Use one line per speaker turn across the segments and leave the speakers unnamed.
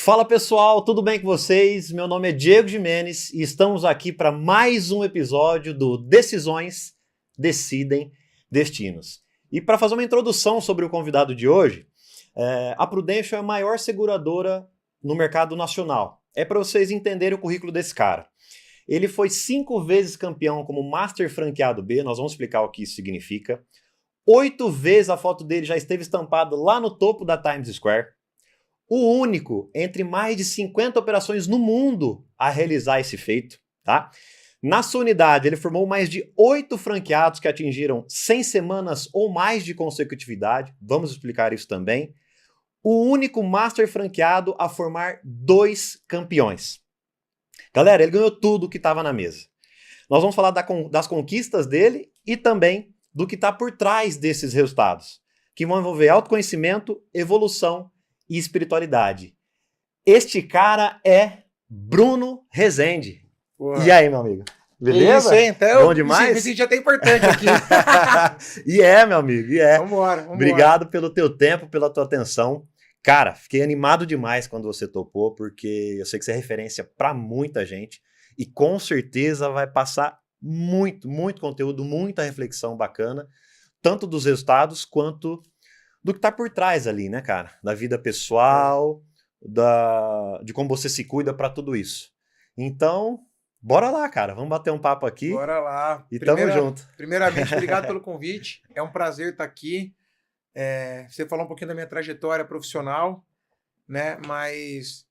Fala pessoal, tudo bem com vocês? Meu nome é Diego Jimenez e estamos aqui para mais um episódio do Decisões Decidem Destinos. E para fazer uma introdução sobre o convidado de hoje, a Prudential é a maior seguradora no mercado nacional. É para vocês entenderem o currículo desse cara. Ele foi 5 vezes campeão como Master Franqueado B, nós vamos explicar o que isso significa. 8 vezes a foto dele já esteve estampada lá no topo da Times Square. O único entre mais de 50 operações no mundo a realizar esse feito, tá? Na sua unidade, ele formou mais de 8 franqueados que atingiram 100 semanas ou mais de consecutividade. Vamos explicar isso também. O único master franqueado a formar 2 campeões. Galera, ele ganhou tudo que estava na mesa. Nós vamos falar das conquistas dele e também do que está por trás desses resultados, que vão envolver autoconhecimento, evolução e espiritualidade. Este cara é Bruno Rezende.
Boa.
E aí, meu amigo? Beleza?
Isso, hein? Então,
bom demais?
Me senti até importante aqui.
Meu amigo,
Vambora.
Obrigado pelo teu tempo, pela tua atenção. Cara, fiquei animado demais quando você topou, porque eu sei que você é referência para muita gente e com certeza vai passar muito conteúdo, muita reflexão bacana, tanto dos resultados quanto do que tá por trás ali, né, cara? Da vida pessoal, de como você se cuida pra tudo isso. Então, bora lá, cara. Vamos bater um papo aqui.
Bora lá.
E tamo junto.
Primeiramente, obrigado pelo convite. É um prazer estar aqui. Você falou um pouquinho da minha trajetória profissional, né? Mas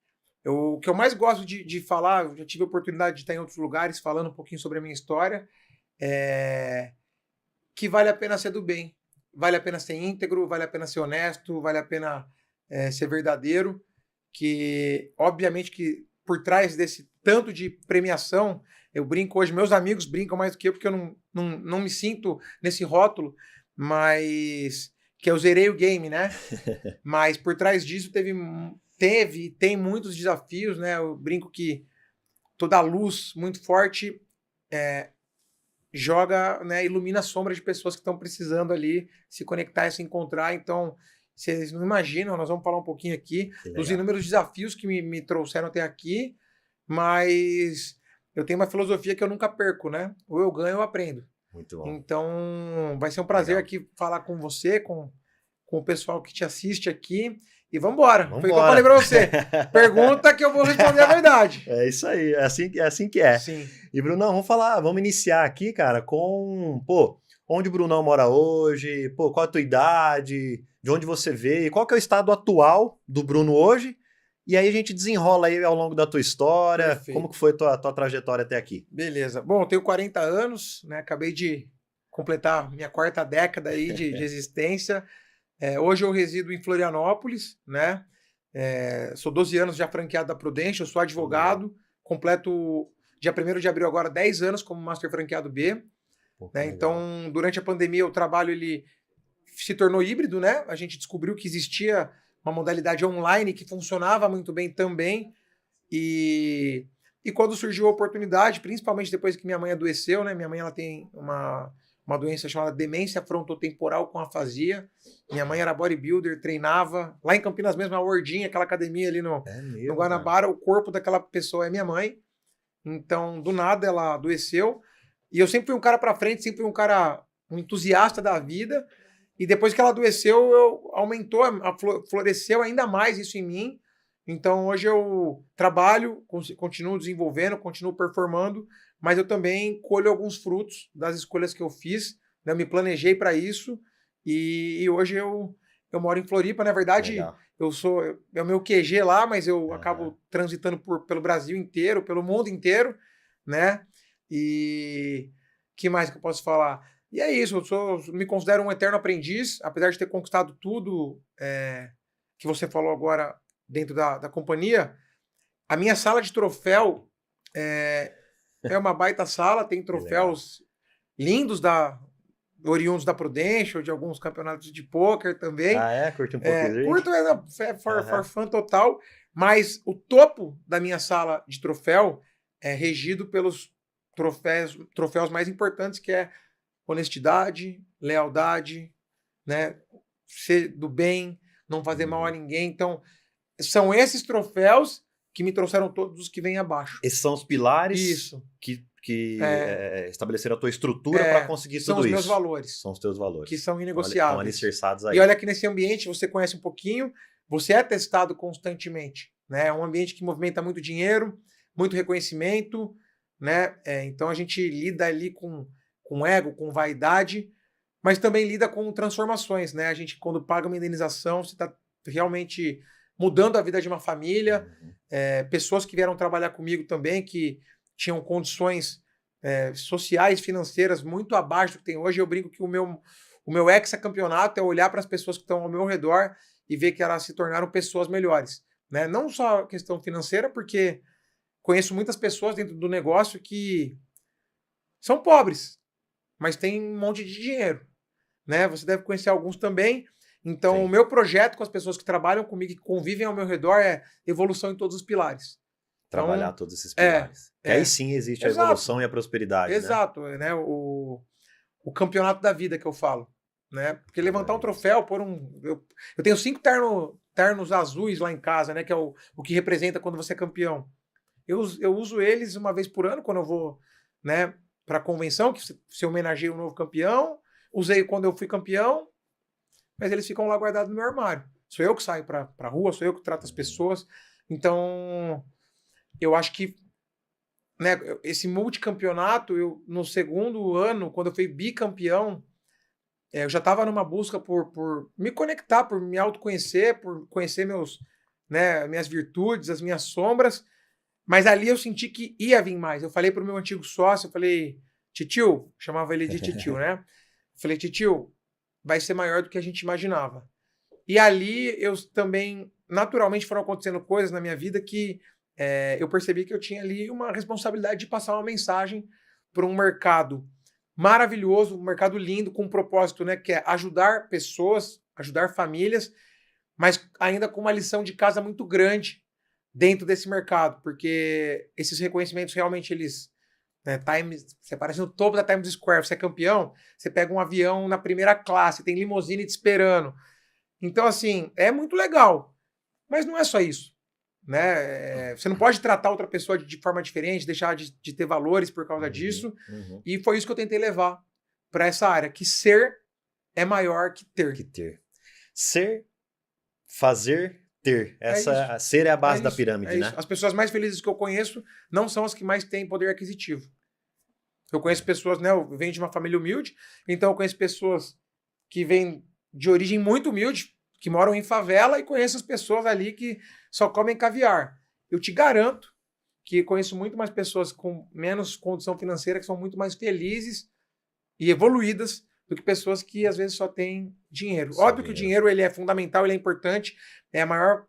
o que eu mais gosto de falar, eu já tive a oportunidade de estar em outros lugares falando um pouquinho sobre a minha história, que vale a pena ser do bem. Vale a pena ser íntegro, vale a pena ser honesto, vale a pena ser verdadeiro, que obviamente que por trás desse tanto de premiação, eu brinco hoje, meus amigos brincam mais do que eu, porque eu não me sinto nesse rótulo, mas que eu zerei o game, né? Mas por trás disso tem muitos desafios, né? Eu brinco que toda a luz muito forte joga, né, ilumina a sombra de pessoas que estão precisando ali se conectar e se encontrar. Então, vocês não imaginam, nós vamos falar um pouquinho aqui dos inúmeros desafios que me trouxeram até aqui, mas eu tenho uma filosofia que eu nunca perco, né? Ou eu ganho ou eu aprendo.
Muito bom.
Então, vai ser um prazer aqui falar com você, com o pessoal que te assiste aqui. E vambora. Foi o que eu falei pra você. Pergunta que eu vou responder a verdade.
É isso aí, é assim que é.
Sim.
E, Brunão, vamos iniciar aqui, cara, com, onde o Brunão mora hoje, qual a tua idade, de onde você veio, qual que é o estado atual do Bruno hoje, e aí a gente desenrola aí ao longo da tua história. Perfeito. Como que foi a tua trajetória até aqui.
Beleza. Bom, eu tenho 40 anos, né, acabei de completar minha 4ª década aí de existência. Hoje eu resido em Florianópolis, né? Sou 12 anos já franqueado da Prudential, sou advogado, completo dia 1º de abril agora 10 anos como Master Franqueado B. Né? Então, durante a pandemia, o trabalho ele se tornou híbrido, né? A gente descobriu que existia uma modalidade online que funcionava muito bem também. E quando surgiu a oportunidade, principalmente depois que minha mãe adoeceu, né? Minha mãe ela tem uma doença chamada demência frontotemporal com afasia. Minha mãe era bodybuilder, treinava. Lá em Campinas mesmo, a Wordinha, aquela academia ali no Guanabara, o corpo daquela pessoa é minha mãe. Então, do nada, ela adoeceu. E eu sempre fui um cara pra frente, sempre fui um entusiasta da vida. E depois que ela adoeceu, floresceu ainda mais isso em mim. Então, hoje eu trabalho, continuo desenvolvendo, continuo performando, mas eu também colho alguns frutos das escolhas que eu fiz, né? Eu me planejei para isso e hoje eu moro em Floripa. Na verdade, legal. É o meu QG lá, mas eu acabo transitando pelo Brasil inteiro, pelo mundo inteiro, né? E que mais que eu posso falar? E é isso, me considero um eterno aprendiz, apesar de ter conquistado tudo que você falou agora dentro da companhia. A minha sala de troféu é uma baita sala, tem troféus lindos oriundos da Prudential, de alguns campeonatos de pôquer também.
Curte um pouquinho?
Curto, for fun total, mas o topo da minha sala de troféu é regido pelos troféus mais importantes, que é honestidade, lealdade, né? Ser do bem, não fazer mal a ninguém. Então, são esses troféus que me trouxeram todos os que vêm abaixo.
Esses são os pilares
Isso.
que estabeleceram a tua estrutura para conseguir
São
tudo
os
isso.
meus valores.
São os teus valores.
Que são
Estão
inegociáveis.
alicerçados aí.
E olha que nesse ambiente você conhece um pouquinho, você é testado constantemente, né? É um ambiente que movimenta muito dinheiro, muito reconhecimento, né? Então a gente lida ali com ego, com vaidade, mas também lida com transformações, né? A gente, quando paga uma indenização, você está realmente mudando a vida de uma família, pessoas que vieram trabalhar comigo também, que tinham condições sociais, financeiras muito abaixo do que tem hoje. Eu brinco que o meu hexacampeonato é olhar para as pessoas que estão ao meu redor e ver que elas se tornaram pessoas melhores, né? Não só a questão financeira, porque conheço muitas pessoas dentro do negócio que são pobres, mas têm um monte de dinheiro, né? Você deve conhecer alguns também. Então,
Sim.
O meu projeto com as pessoas que trabalham comigo, que convivem ao meu redor, é evolução em todos os pilares.
Trabalhar todos esses pilares. Que aí sim existe a
Exato.
evolução e a prosperidade,
Exato, né? O campeonato da vida que eu falo, né? Porque levantar um troféu, eu tenho 5 ternos azuis lá em casa, né? Que é o que representa quando você é campeão. Eu uso eles uma vez por ano, quando eu vou, né, para a convenção, que se homenageia um novo campeão. Usei quando eu fui campeão, mas eles ficam lá guardados no meu armário. Sou eu que saio para a rua, sou eu que trato as pessoas. Então, eu acho que, né, esse multicampeonato, no segundo ano, quando eu fui bicampeão, eu já estava numa busca por me conectar, por me autoconhecer, por conhecer minhas virtudes, as minhas sombras. Mas ali eu senti que ia vir mais. Eu falei para o meu antigo sócio, eu falei, Titio, chamava ele de Titio, né? Eu falei, Titio, vai ser maior do que a gente imaginava. E ali eu também, naturalmente, foram acontecendo coisas na minha vida que eu percebi que eu tinha ali uma responsabilidade de passar uma mensagem para um mercado maravilhoso, um mercado lindo, com um propósito, né, que é ajudar pessoas, ajudar famílias, mas ainda com uma lição de casa muito grande dentro desse mercado, porque esses reconhecimentos realmente eles... você aparece no topo da Times Square, você é campeão, você pega um avião na primeira classe, tem limusine te esperando. Então, assim, é muito legal, mas não é só isso, né? Você não pode tratar outra pessoa de forma diferente, deixar de ter valores por causa disso, e foi isso que eu tentei levar para essa área, que ser é maior que ter.
Ser, fazer, ter. Ser é a base da pirâmide, né?
As pessoas mais felizes que eu conheço não são as que mais têm poder aquisitivo. Eu conheço pessoas, né? Eu venho de uma família humilde, então eu conheço pessoas que vêm de origem muito humilde, que moram em favela, e conheço as pessoas ali que só comem caviar. Eu te garanto que conheço muito mais pessoas com menos condição financeira, que são muito mais felizes e evoluídas do que pessoas que às vezes só têm dinheiro. Óbvio que o dinheiro ele é fundamental, ele é importante, é a maior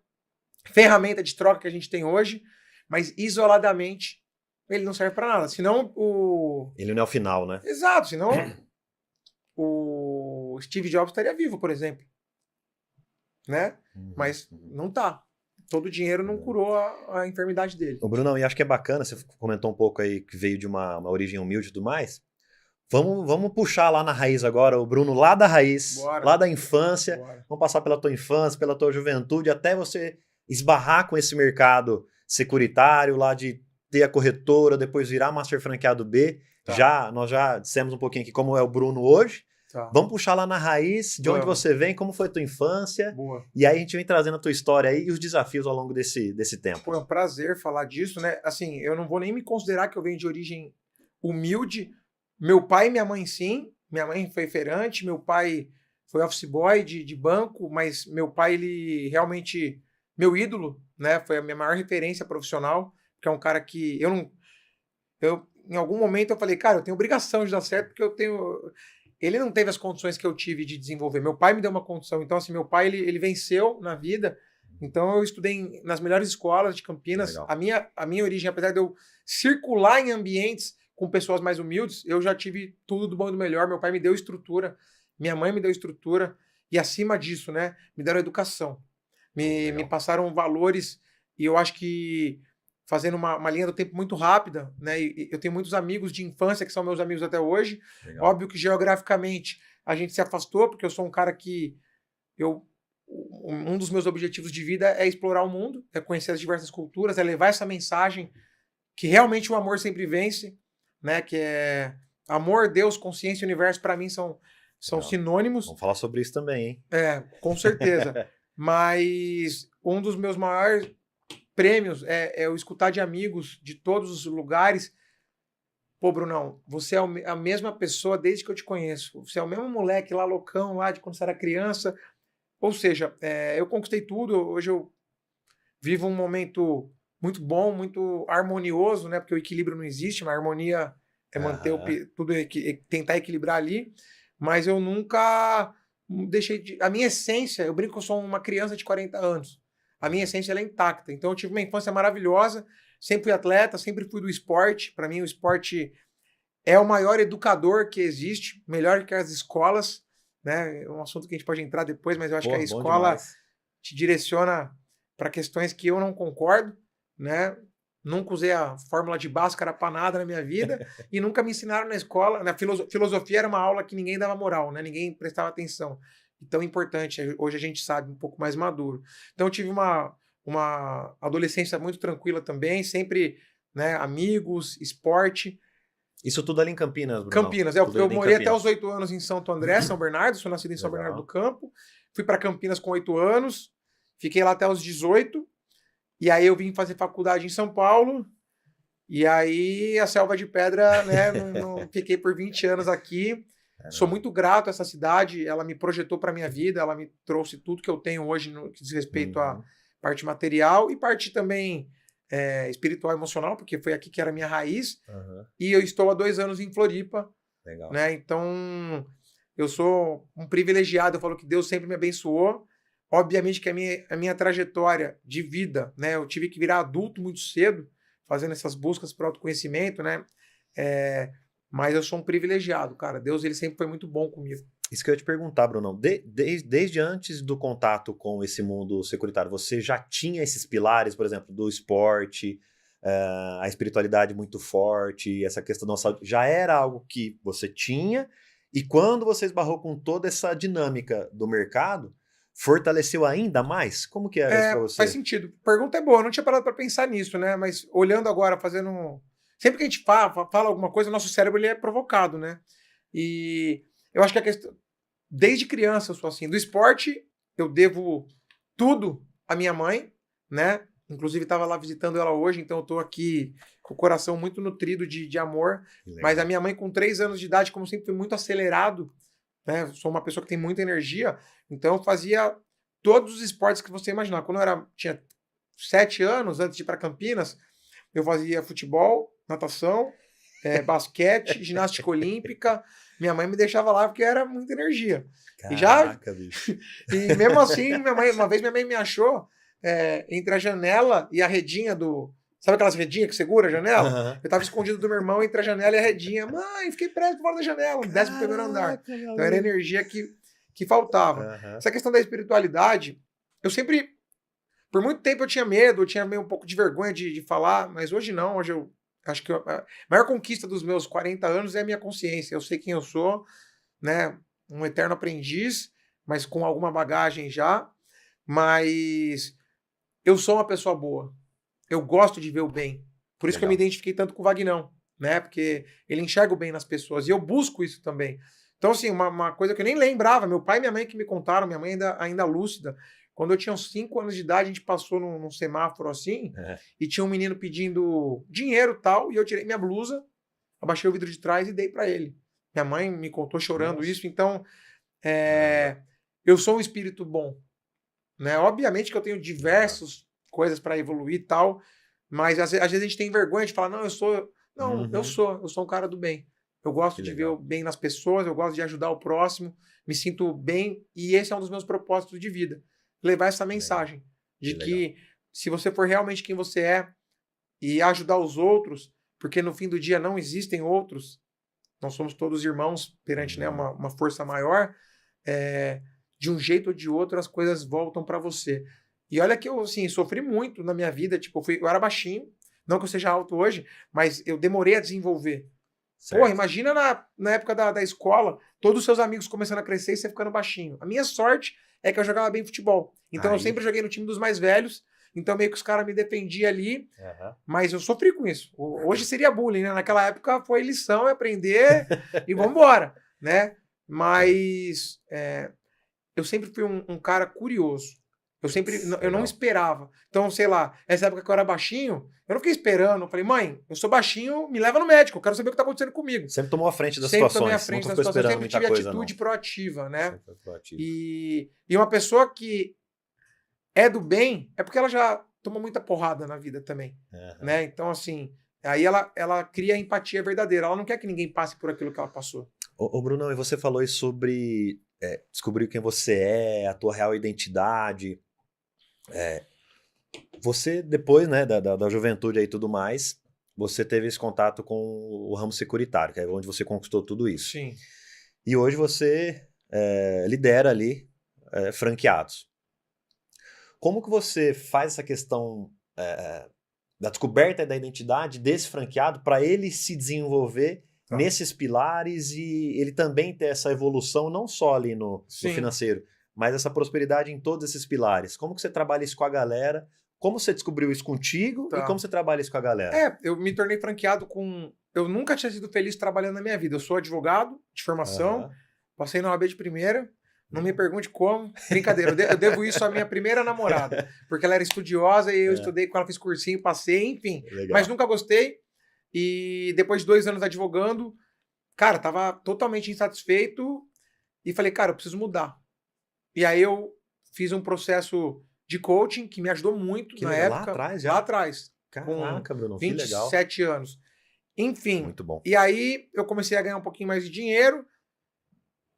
ferramenta de troca que a gente tem hoje, mas isoladamente ele não serve para nada. Senão
ele não é o final, né?
Exato, senão o Steve Jobs estaria vivo, por exemplo. Né? Mas não tá. Todo o dinheiro não curou a enfermidade dele.
Ô, Brunão, e acho que é bacana, você comentou um pouco aí que veio de uma origem humilde e tudo mais. Vamos puxar lá na raiz agora, o Bruno lá da raiz,
Bora.
Lá da infância.
Bora.
Vamos passar pela tua infância, pela tua juventude, até você esbarrar com esse mercado securitário, lá de ter a corretora, depois virar Master Franqueado B.
Tá.
Nós já dissemos um pouquinho aqui como é o Bruno hoje.
Tá.
Vamos puxar lá na raiz, de onde você vem, como foi a tua infância.
Boa.
E aí a gente vem trazendo a tua história aí e os desafios ao longo desse tempo.
Foi um prazer falar disso, né? Assim, eu não vou nem me considerar que eu venho de origem humilde. Meu pai e minha mãe, sim. Minha mãe foi feirante, meu pai foi office boy de banco, mas meu pai, ele realmente... Meu ídolo, né? Foi a minha maior referência profissional, que é um cara que em algum momento eu falei, cara, eu tenho obrigação de dar certo, porque ele não teve as condições que eu tive de desenvolver. Meu pai me deu uma condição. Então, assim, meu pai, ele venceu na vida. Então, eu estudei nas melhores escolas de Campinas. A minha origem, apesar de eu circular em ambientes com pessoas mais humildes, eu já tive tudo do bom e do melhor. Meu pai me deu estrutura, minha mãe me deu estrutura. E, acima disso, né, me deram educação. Me passaram valores. E eu acho que, fazendo uma linha do tempo muito rápida, né? E eu tenho muitos amigos de infância que são meus amigos até hoje. Legal. Óbvio que geograficamente a gente se afastou, porque eu sou um cara que eu um dos meus objetivos de vida é explorar o mundo, é conhecer as diversas culturas, é levar essa mensagem que realmente o amor sempre vence, né? Que é amor, Deus, consciência e universo, para mim são sinônimos.
Vamos falar sobre isso também, hein?
Com certeza. Mas um dos meus maiores prêmios é eu escutar de amigos de todos os lugares. Pô, Brunão, você é a mesma pessoa desde que eu te conheço. Você é o mesmo moleque lá, loucão, lá de quando você era criança. Ou seja, eu conquistei tudo. Hoje eu vivo um momento muito bom, muito harmonioso, né? Porque o equilíbrio não existe, mas a harmonia é manter tudo, tentar equilibrar ali. Mas eu nunca deixei de... A minha essência, eu brinco que eu sou uma criança de 40 anos. A minha essência ela é intacta. Então eu tive uma infância maravilhosa, sempre fui atleta, sempre fui do esporte. Para mim o esporte é o maior educador que existe, melhor que as escolas, né? É um assunto que a gente pode entrar depois, mas eu acho que a escola te direciona para questões que eu não concordo, né? Nunca usei a fórmula de Bhaskara para nada na minha vida e nunca me ensinaram na escola. Na filosofia era uma aula que ninguém dava moral, né? Ninguém prestava atenção. Então é importante, hoje a gente sabe, um pouco mais maduro. Então eu tive uma adolescência muito tranquila também, sempre, né, amigos, esporte.
Isso tudo ali em Campinas, Bruno?
Campinas, eu morei até os 8 anos em Santo André, São Bernardo, sou nascido em São Bernardo do Campo, fui para Campinas com 8 anos, fiquei lá até os 18, e aí eu vim fazer faculdade em São Paulo, e aí a Selva de Pedra, né, não fiquei por 20 anos aqui. Sou muito grato a essa cidade, ela me projetou para minha vida, ela me trouxe tudo que eu tenho hoje no que diz respeito à parte material e parte também espiritual e emocional, porque foi aqui que era a minha raiz. E eu estou há 2 anos em Floripa.
Legal.
Né? Então, eu sou um privilegiado, eu falo que Deus sempre me abençoou. Obviamente que a minha trajetória de vida, né? Eu tive que virar adulto muito cedo, fazendo essas buscas para autoconhecimento, né? Mas eu sou um privilegiado, cara. Deus, ele sempre foi muito bom comigo.
Isso que eu ia te perguntar, Brunão. Desde antes do contato com esse mundo securitário, você já tinha esses pilares, por exemplo, do esporte, a espiritualidade muito forte, essa questão da saúde, já era algo que você tinha, e quando você esbarrou com toda essa dinâmica do mercado, fortaleceu ainda mais? Como que era isso pra você?
Faz sentido. Pergunta é boa, eu não tinha parado para pensar nisso, né? Mas olhando agora, fazendo... Sempre que a gente fala alguma coisa, o nosso cérebro ele é provocado, né? E eu acho que a questão... Desde criança eu sou assim. Do esporte, eu devo tudo à minha mãe, né? Inclusive estava lá visitando ela hoje, então eu tô aqui com o coração muito nutrido de amor. Legal. Mas a minha mãe com 3 anos de idade, como sempre foi muito acelerado, né? Sou uma pessoa que tem muita energia, então eu fazia todos os esportes que você imaginar. Quando eu tinha 7 anos, antes de ir para Campinas, eu fazia futebol, natação, basquete, ginástica olímpica. Minha mãe me deixava lá porque era muita energia.
Caraca, bicho.
E mesmo assim, uma vez minha mãe me achou entre a janela e a redinha do... Sabe aquelas redinhas que segura a janela? Eu tava escondido do meu irmão entre a janela e a redinha. Mãe, fiquei preso fora da janela, no 11º andar. Então era a energia que faltava. Essa questão da espiritualidade, eu sempre... Por muito tempo eu tinha medo, eu tinha meio um pouco de vergonha de falar, mas hoje não. Hoje eu acho que a maior conquista dos meus 40 anos é a minha consciência. Eu sei quem eu sou, né? Um eterno aprendiz, mas com alguma bagagem já. Mas eu sou uma pessoa boa. Eu gosto de ver o bem. Por isso que eu me identifiquei tanto com o Vagnão, né? Porque ele enxerga o bem nas pessoas. E eu busco isso também. Então, assim, uma coisa que eu nem lembrava. Meu pai e minha mãe que me contaram, minha mãe ainda lúcida. Quando eu tinha uns 5 anos de idade, a gente passou num semáforo assim, e tinha um menino pedindo dinheiro e tal, e eu tirei minha blusa, abaixei o vidro de trás e dei para ele. Minha mãe me contou chorando isso, então eu sou um espírito bom. Né? Obviamente que eu tenho diversas coisas para evoluir e tal, mas às vezes a gente tem vergonha de falar, não, eu sou... Não, eu sou um cara do bem. Eu gosto de ver o bem nas pessoas, eu gosto de ajudar o próximo, me sinto bem, e esse é um dos meus propósitos de vida. Levar essa mensagem de que se você for realmente quem você é e ajudar os outros, porque no fim do dia não existem outros, nós somos todos irmãos perante né, uma força maior, de um jeito ou de outro as coisas voltam para você. E olha que eu assim, sofri muito na minha vida, tipo, eu era baixinho, não que eu seja alto hoje, mas eu demorei a desenvolver.
Certo.
Porra, imagina na época da escola, todos os seus amigos começando a crescer e você ficando baixinho. A minha sorte é que eu jogava bem futebol. Então eu sempre joguei no time dos mais velhos. Então meio que os caras me defendiam ali. Mas eu sofri com isso. Hoje seria bullying, né? Naquela época foi lição, aprender e vambora, né? Mas eu sempre fui um cara curioso. Eu não esperava. Então, sei lá, essa época que eu era baixinho, eu não fiquei esperando. Eu falei, mãe, eu sou baixinho, me leva no médico, eu quero saber o que tá acontecendo comigo.
Sempre tomou a frente das
Sempre
situações.
tomei a frente das situações, sempre tive atitude proativa, né? E uma pessoa que é do bem, é porque ela já tomou muita porrada na vida também, né? Então, assim, aí ela cria a empatia verdadeira. Ela não quer que ninguém passe por aquilo que ela passou.
Ô Brunão, e você falou aí sobre descobrir quem você é, a tua real identidade. Você, depois, né, da juventude aí e tudo mais, você teve esse contato com o ramo securitário, que é onde você conquistou tudo isso.
Sim.
E hoje você lidera ali franqueados. Como que você faz essa questão da descoberta da identidade desse franqueado para ele se desenvolver nesses pilares e ele também ter essa evolução não só ali no financeiro, mas essa prosperidade em todos esses pilares? Como que você trabalha isso com a galera? Como você descobriu isso contigo e como você trabalha isso com a galera?
Eu me tornei franqueado eu nunca tinha sido feliz trabalhando na minha vida. Eu sou advogado de formação, passei na OAB de primeira, não me pergunte como. Brincadeira, eu devo isso à minha primeira namorada, porque ela era estudiosa e eu estudei com ela, fiz cursinho, passei, enfim.
Legal.
Mas nunca gostei. E depois de 2 anos advogando, cara, tava totalmente insatisfeito e falei, cara, eu preciso mudar. E aí eu fiz um processo de coaching que me ajudou muito na época.
Lá atrás já?
Lá atrás.
Caraca, Bruno,
que legal. 27 anos. Enfim.
Muito bom.
E aí eu comecei a ganhar um pouquinho mais de dinheiro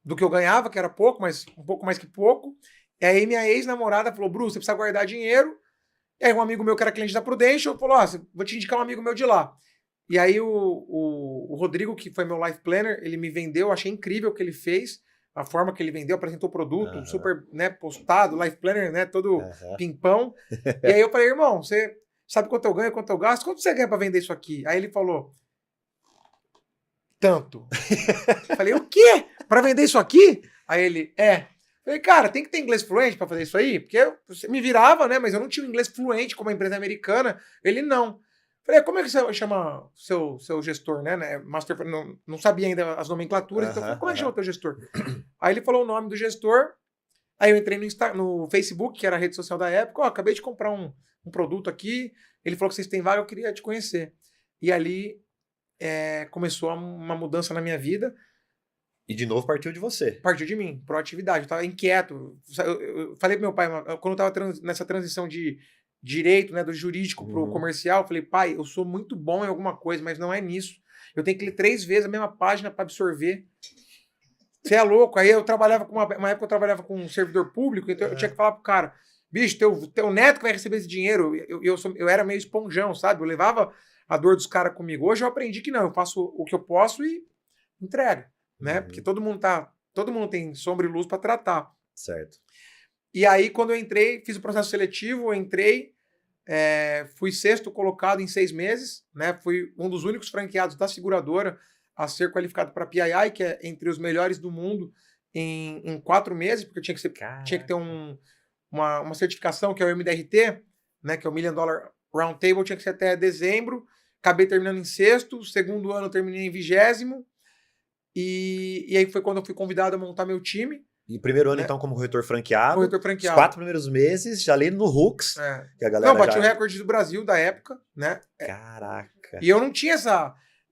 do que eu ganhava, que era pouco, mas um pouco mais que pouco. E aí minha ex-namorada falou, Bruno, você precisa guardar dinheiro. E aí um amigo meu que era cliente da Prudential falou, vou te indicar um amigo meu de lá. E aí o Rodrigo, que foi meu life planner, ele me vendeu, achei incrível o que ele fez, a forma que ele vendeu, apresentou o produto, super, né, postado, life planner, né, todo pimpão. E aí eu falei, irmão, você sabe quanto eu ganho, quanto eu gasto? Quanto você ganha para vender isso aqui? Aí ele falou, tanto. Eu falei, o quê? Para vender isso aqui? Aí ele, Falei, cara, tem que ter inglês fluente para fazer isso aí? Porque eu me virava, né, mas eu não tinha um inglês fluente como a empresa americana. Ele não. Falei, como é que você chama seu gestor, né? Master, não sabia ainda as nomenclaturas, então eu falei, como é que chama o teu gestor? Aí ele falou o nome do gestor, aí eu entrei no Facebook, que era a rede social da época, acabei de comprar um produto aqui, ele falou que vocês têm vaga, eu queria te conhecer. E ali começou uma mudança na minha vida.
E de novo partiu de você.
Partiu de mim, proatividade, eu tava inquieto. Eu falei pro meu pai, quando eu tava nessa transição de direito, né, do jurídico pro comercial, eu falei, pai, eu sou muito bom em alguma coisa, mas não é nisso. Eu tenho que ler 3 vezes a mesma página para absorver. Você é louco. Aí eu trabalhava com uma época eu trabalhava com um servidor público, então eu tinha que falar pro cara, bicho, teu neto que vai receber esse dinheiro. Eu era meio esponjão, sabe? Eu levava a dor dos caras comigo. Hoje eu aprendi que não, eu faço o que eu posso e entrego, né? Porque todo mundo tem sombra e luz para tratar.
Certo.
E aí, quando eu entrei, fiz o processo seletivo, fui 6º colocado em 6 meses, né? Fui um dos únicos franqueados da seguradora a ser qualificado para PII, que é entre os melhores do mundo, em 4 meses, porque eu tinha que ter uma certificação, que é o MDRT, né? Que é o Million Dollar Round Table, tinha que ser até dezembro. Acabei terminando em 6º, segundo ano eu terminei em 20º, e aí foi quando eu fui convidado a montar meu time.
E primeiro ano, então, como corretor franqueado.
Corretor franqueado.
Os 4 primeiros meses, já ali no Hooks. Que a galera
não, bati o recorde do Brasil da época, né?
Caraca.
E eu não tinha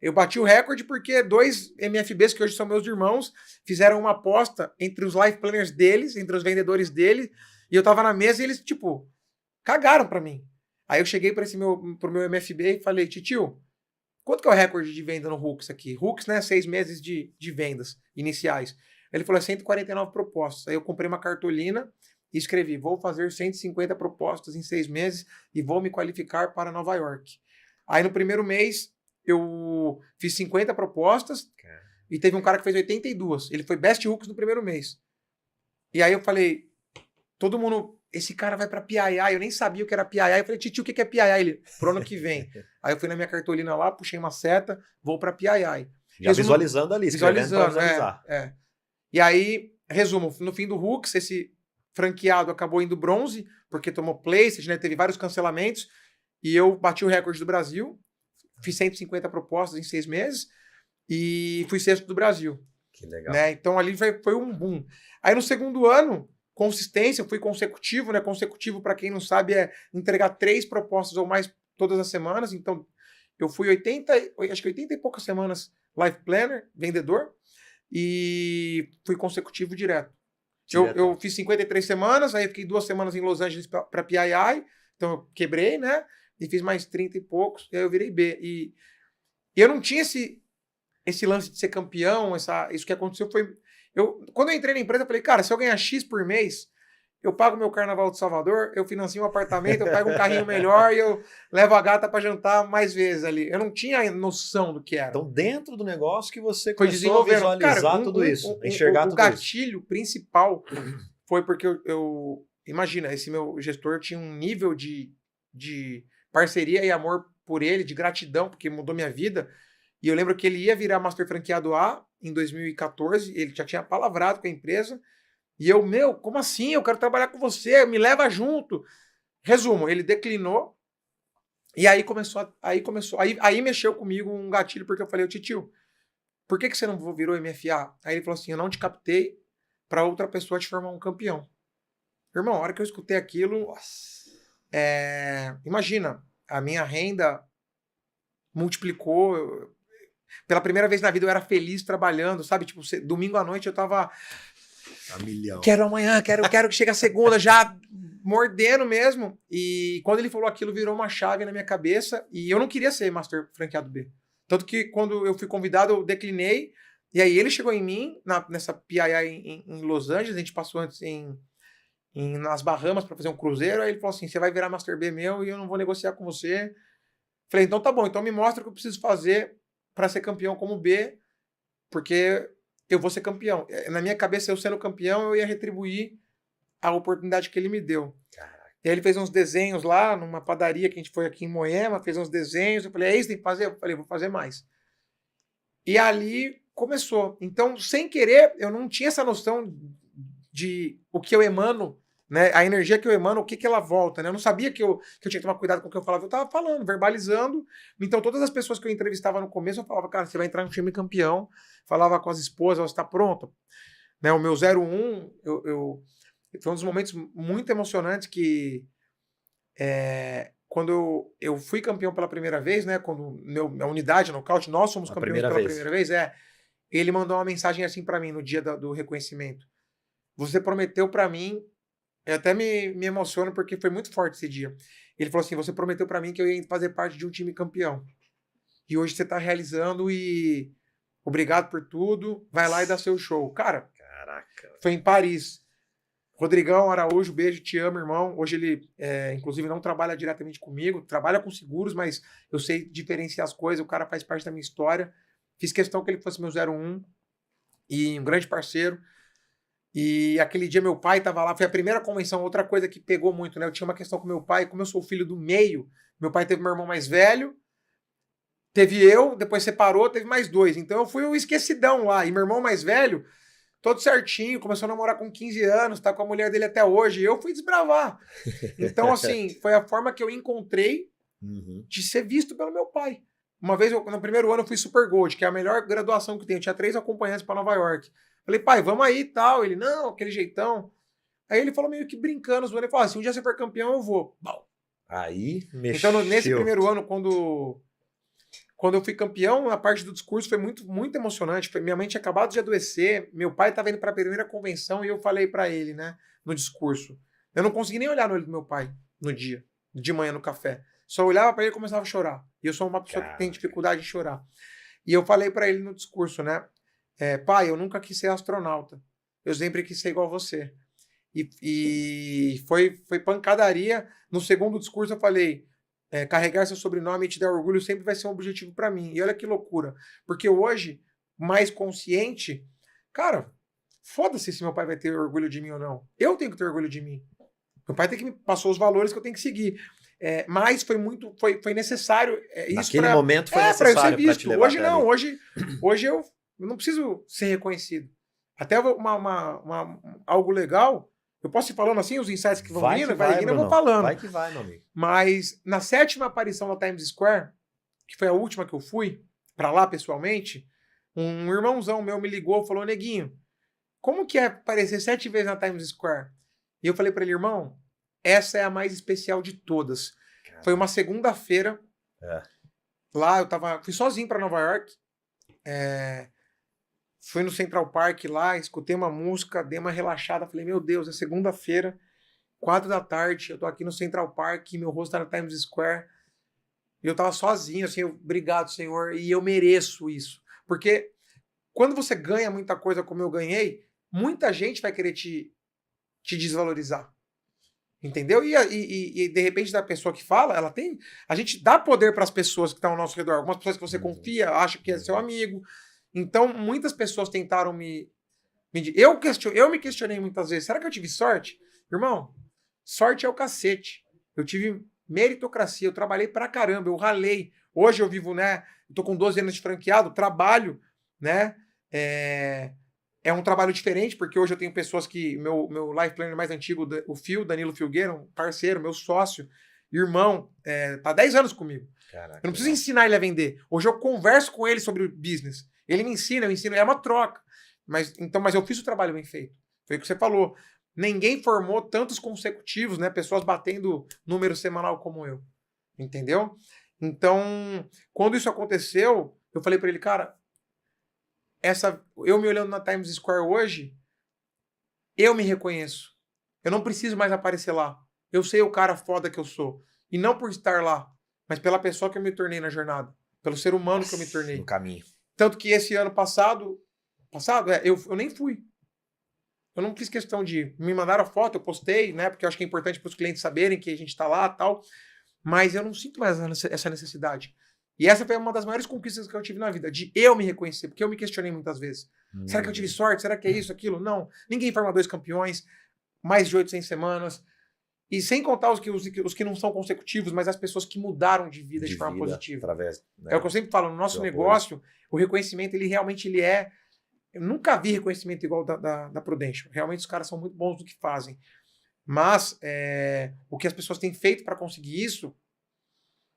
Eu bati o recorde porque 2 MFBs, que hoje são meus irmãos, fizeram uma aposta entre os life planners deles, entre os vendedores deles, e eu tava na mesa e eles, tipo, cagaram pra mim. Aí eu cheguei pro meu MFB e falei, titio, quanto que é o recorde de venda no Hooks aqui? Hooks, né? 6 meses de vendas iniciais. Ele falou, 149 propostas. Aí eu comprei uma cartolina e escrevi, vou fazer 150 propostas em 6 meses e vou me qualificar para Nova York. Aí no primeiro mês eu fiz 50 propostas e teve um cara que fez 82. Ele foi Best Hooks no primeiro mês. E aí eu falei, todo mundo, esse cara vai para PII, eu nem sabia o que era PII. Eu falei, titio, o que é PII? Ele, pro ano que vem. Aí eu fui na minha cartolina lá, puxei uma seta, vou para PII.
Já visualizando ali, escrevendo para visualizar.
E aí, resumo, no fim do Hooks, esse franqueado acabou indo bronze, porque tomou PlayStation, né? Teve vários cancelamentos, e eu bati o recorde do Brasil, fiz 150 propostas em 6 meses, e fui sexto do Brasil.
Que legal.
Né? Então ali foi um boom. Aí no segundo ano, consistência, fui consecutivo, né? Consecutivo, para quem não sabe, é entregar 3 propostas ou mais todas as semanas. Então, eu fui 80 e poucas semanas life planner, vendedor, e fui consecutivo direto. Eu fiz 53 semanas, aí fiquei 2 semanas em Los Angeles para PII, então eu quebrei, né? E fiz mais 30 e poucos, e aí eu virei B. E eu não tinha esse lance de ser campeão, isso que aconteceu foi... Quando eu entrei na empresa, eu falei, cara, se eu ganhar X por mês, eu pago meu carnaval de Salvador, eu financio um apartamento, eu pego um carrinho melhor e eu levo a gata para jantar mais vezes ali. Eu não tinha noção do que era.
Então, dentro do negócio que você
foi
começou a visualizar tudo isso, enxergar tudo isso.
O gatilho principal foi porque imagina, esse meu gestor tinha um nível de parceria e amor por ele, de gratidão, porque mudou minha vida. E eu lembro que ele ia virar Master Franqueado A em 2014, ele já tinha palavrado com a empresa, e eu, como assim? Eu quero trabalhar com você, me leva junto. Resumo, ele declinou, e aí aí mexeu comigo um gatilho, porque eu falei, titio, por que você não virou MFA? Aí ele falou assim, eu não te captei para outra pessoa te formar um campeão. Irmão, a hora que eu escutei aquilo, imagina, a minha renda multiplicou. Pela primeira vez na vida eu era feliz trabalhando, sabe? Tipo, domingo à noite eu tava...
A milhão.
Quero amanhã, quero que chegue a segunda, já mordendo mesmo. E quando ele falou aquilo, virou uma chave na minha cabeça. E eu não queria ser Master Franqueado B. Tanto que quando eu fui convidado, eu declinei. E aí ele chegou em mim, nessa PII em Los Angeles. A gente passou antes nas Bahamas para fazer um cruzeiro. Aí ele falou assim, você vai virar Master B meu e eu não vou negociar com você. Falei, então tá bom, então me mostra o que eu preciso fazer para ser campeão como B, porque eu vou ser campeão. Na minha cabeça, eu sendo campeão, eu ia retribuir a oportunidade que ele me deu.
Caraca.
E aí ele fez uns desenhos lá, numa padaria que a gente foi aqui em Moema, fez uns desenhos, eu falei, é isso que tem que fazer? Eu falei, vou fazer mais. E ali começou. Então, sem querer, eu não tinha essa noção de o que eu emano, né? A energia que eu emano, o que ela volta, né? Eu não sabia que eu tinha que tomar cuidado com o que eu falava. Eu tava falando, verbalizando. Então, todas as pessoas que eu entrevistava no começo, eu falava, cara, você vai entrar no time campeão. Falava com as esposas, você está pronto? Né? O meu 01, foi um dos momentos muito emocionantes que quando eu fui campeão pela primeira vez, né? Quando a unidade, nocaute, nós fomos campeões pela primeira vez, ele mandou uma mensagem assim para mim no dia do reconhecimento. Você prometeu para mim. Eu até me emociono porque foi muito forte esse dia. Ele falou assim, você prometeu para mim que eu ia fazer parte de um time campeão. E hoje você tá realizando e obrigado por tudo. Vai lá e dá seu show. Cara,
caraca,
foi em Paris. Rodrigão Araújo, beijo, te amo, irmão. Hoje ele, inclusive, não trabalha diretamente comigo. Trabalha com seguros, mas eu sei diferenciar as coisas. O cara faz parte da minha história. Fiz questão que ele fosse meu 01. E um grande parceiro. E aquele dia meu pai estava lá, foi a primeira convenção, outra coisa que pegou muito, né? Eu tinha uma questão com meu pai, como eu sou o filho do meio, meu pai teve meu irmão mais velho, teve eu, depois separou, teve mais 2. Então eu fui o esquecidão lá. E meu irmão mais velho, todo certinho, começou a namorar com 15 anos, tá com a mulher dele até hoje. E eu fui desbravar. Então, assim, foi a forma que eu encontrei de ser visto pelo meu pai. Uma vez, no primeiro ano, eu fui Super Gold, que é a melhor graduação que tem. Eu tinha 3 acompanhantes para Nova York. Falei, pai, vamos aí e tal. Ele, não, aquele jeitão. Aí ele falou meio que brincando, zoando. Ele falou, se um dia você for campeão, eu vou. Bom.
Aí mexeu.
Então, nesse primeiro ano, quando eu fui campeão, a parte do discurso foi muito, muito emocionante. Minha mãe tinha acabado de adoecer, meu pai estava indo para a primeira convenção e eu falei para ele, né, no discurso. Eu não consegui nem olhar no olho do meu pai no dia, de manhã no café. Só olhava para ele e começava a chorar. E eu sou uma pessoa que tem dificuldade de chorar. E eu falei para ele no discurso, né, pai, eu nunca quis ser astronauta. Eu sempre quis ser igual a você. E foi pancadaria. No segundo discurso eu falei, carregar seu sobrenome e te dar orgulho sempre vai ser um objetivo para mim. E olha que loucura. Porque hoje, mais consciente, cara, foda-se se meu pai vai ter orgulho de mim ou não. Eu tenho que ter orgulho de mim. Meu pai tem que me passou os valores que eu tenho que seguir. Mas foi necessário isso
naquele momento foi necessário
para eu ser visto.
te levar
Hoje
até
não,
ali.
hoje eu não preciso ser reconhecido. Até algo legal, eu posso ir falando assim, os insights que vão vindo, eu vou falando.
Vai que vai, meu amigo.
Mas na 7ª aparição da Times Square, que foi a última que eu fui, pra lá pessoalmente, um irmãozão meu me ligou e falou, Neguinho, como que é aparecer 7 vezes na Times Square? E eu falei pra ele, irmão, essa é a mais especial de todas. Caramba. Foi uma segunda-feira, lá fui sozinho pra Nova York, fui no Central Park lá, escutei uma música, dei uma relaxada, falei, meu Deus, é segunda-feira, 4 da tarde, eu tô aqui no Central Park, meu rosto tá na Times Square, e eu tava sozinho, assim, obrigado, Senhor, e eu mereço isso. Porque quando você ganha muita coisa como eu ganhei, muita gente vai querer te desvalorizar. Entendeu? E de repente, da pessoa que fala, a gente dá poder para as pessoas que estão ao nosso redor. Algumas pessoas que você confia, acha que é seu amigo. Então, muitas pessoas tentaram eu me questionei muitas vezes. Será que eu tive sorte? Irmão, sorte é o cacete. Eu tive meritocracia, eu trabalhei pra caramba, eu ralei. Hoje eu vivo, né? Eu tô com 12 anos de franqueado, trabalho, né? É um trabalho diferente, porque hoje eu tenho pessoas que... Meu life planner mais antigo, o Danilo Filgueira, um parceiro, meu sócio, irmão, tá 10 anos comigo. Caraca, eu não preciso ensinar ele a vender. Hoje eu converso com ele sobre business. Ele me ensina, eu ensino, é uma troca. Mas eu fiz o trabalho bem feito. Foi o que você falou. Ninguém formou tantos consecutivos, né? Pessoas batendo número semanal como eu. Entendeu? Então, quando isso aconteceu, eu falei pra ele, cara, eu me olhando na Times Square hoje, eu me reconheço. Eu não preciso mais aparecer lá. Eu sei o cara foda que eu sou. E não por estar lá, mas pela pessoa que eu me tornei na jornada. Pelo ser humano que eu me tornei.
No caminho.
Tanto que esse ano passado, eu nem fui. Eu não fiz questão de ir. Me mandaram a foto, eu postei, né? Porque eu acho que é importante para os clientes saberem que a gente está lá e tal. Mas eu não sinto mais essa necessidade. E essa foi uma das maiores conquistas que eu tive na vida, de eu me reconhecer, porque eu me questionei muitas vezes. Será que eu tive sorte? Será que é isso, aquilo? Não. Ninguém forma 2 campeões, mais de 800 semanas. E sem contar os que não são consecutivos, mas as pessoas que mudaram de vida de forma positiva.
Através, né?
É o que eu sempre falo, no nosso negócio, o reconhecimento, ele realmente é... Eu nunca vi reconhecimento igual da Prudential. Realmente os caras são muito bons no que fazem. Mas o que as pessoas têm feito para conseguir isso,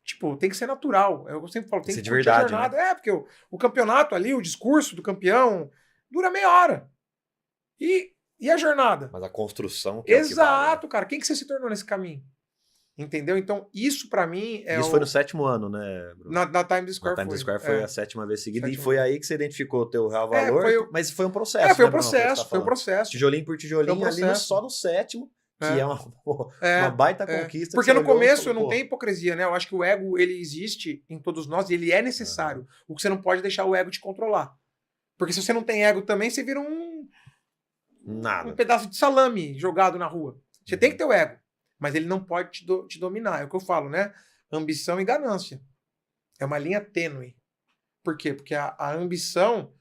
tipo, tem que ser natural. Eu sempre falo, tem que
curtir a jornada.
Né? Porque o campeonato ali, o discurso do campeão, dura meia hora. E a jornada?
Mas a construção que
Exato,
é o que vale, né?
cara. Quem que você se tornou nesse caminho? Entendeu? Então, isso pra mim
Isso foi no 7º ano, né, Bruno?
Na Times Square
foi. Na Times Square foi a 7ª vez seguida. E foi aí que você identificou o teu real valor. Mas foi um processo.
Foi um
né,
processo, foi um processo.
Tijolinho por tijolinho, ali só no 7º, que é uma baita conquista.
Porque no começo não tem hipocrisia, né? Eu acho que o ego, ele existe em todos nós e ele é necessário. O que você não pode é deixar o ego te controlar. Porque se você não tem ego também, você vira um pedaço de salame jogado na rua. Você tem que ter o ego. Mas ele não pode te dominar. É o que eu falo, né? Ambição e ganância. É uma linha tênue. Por quê? Porque a ambição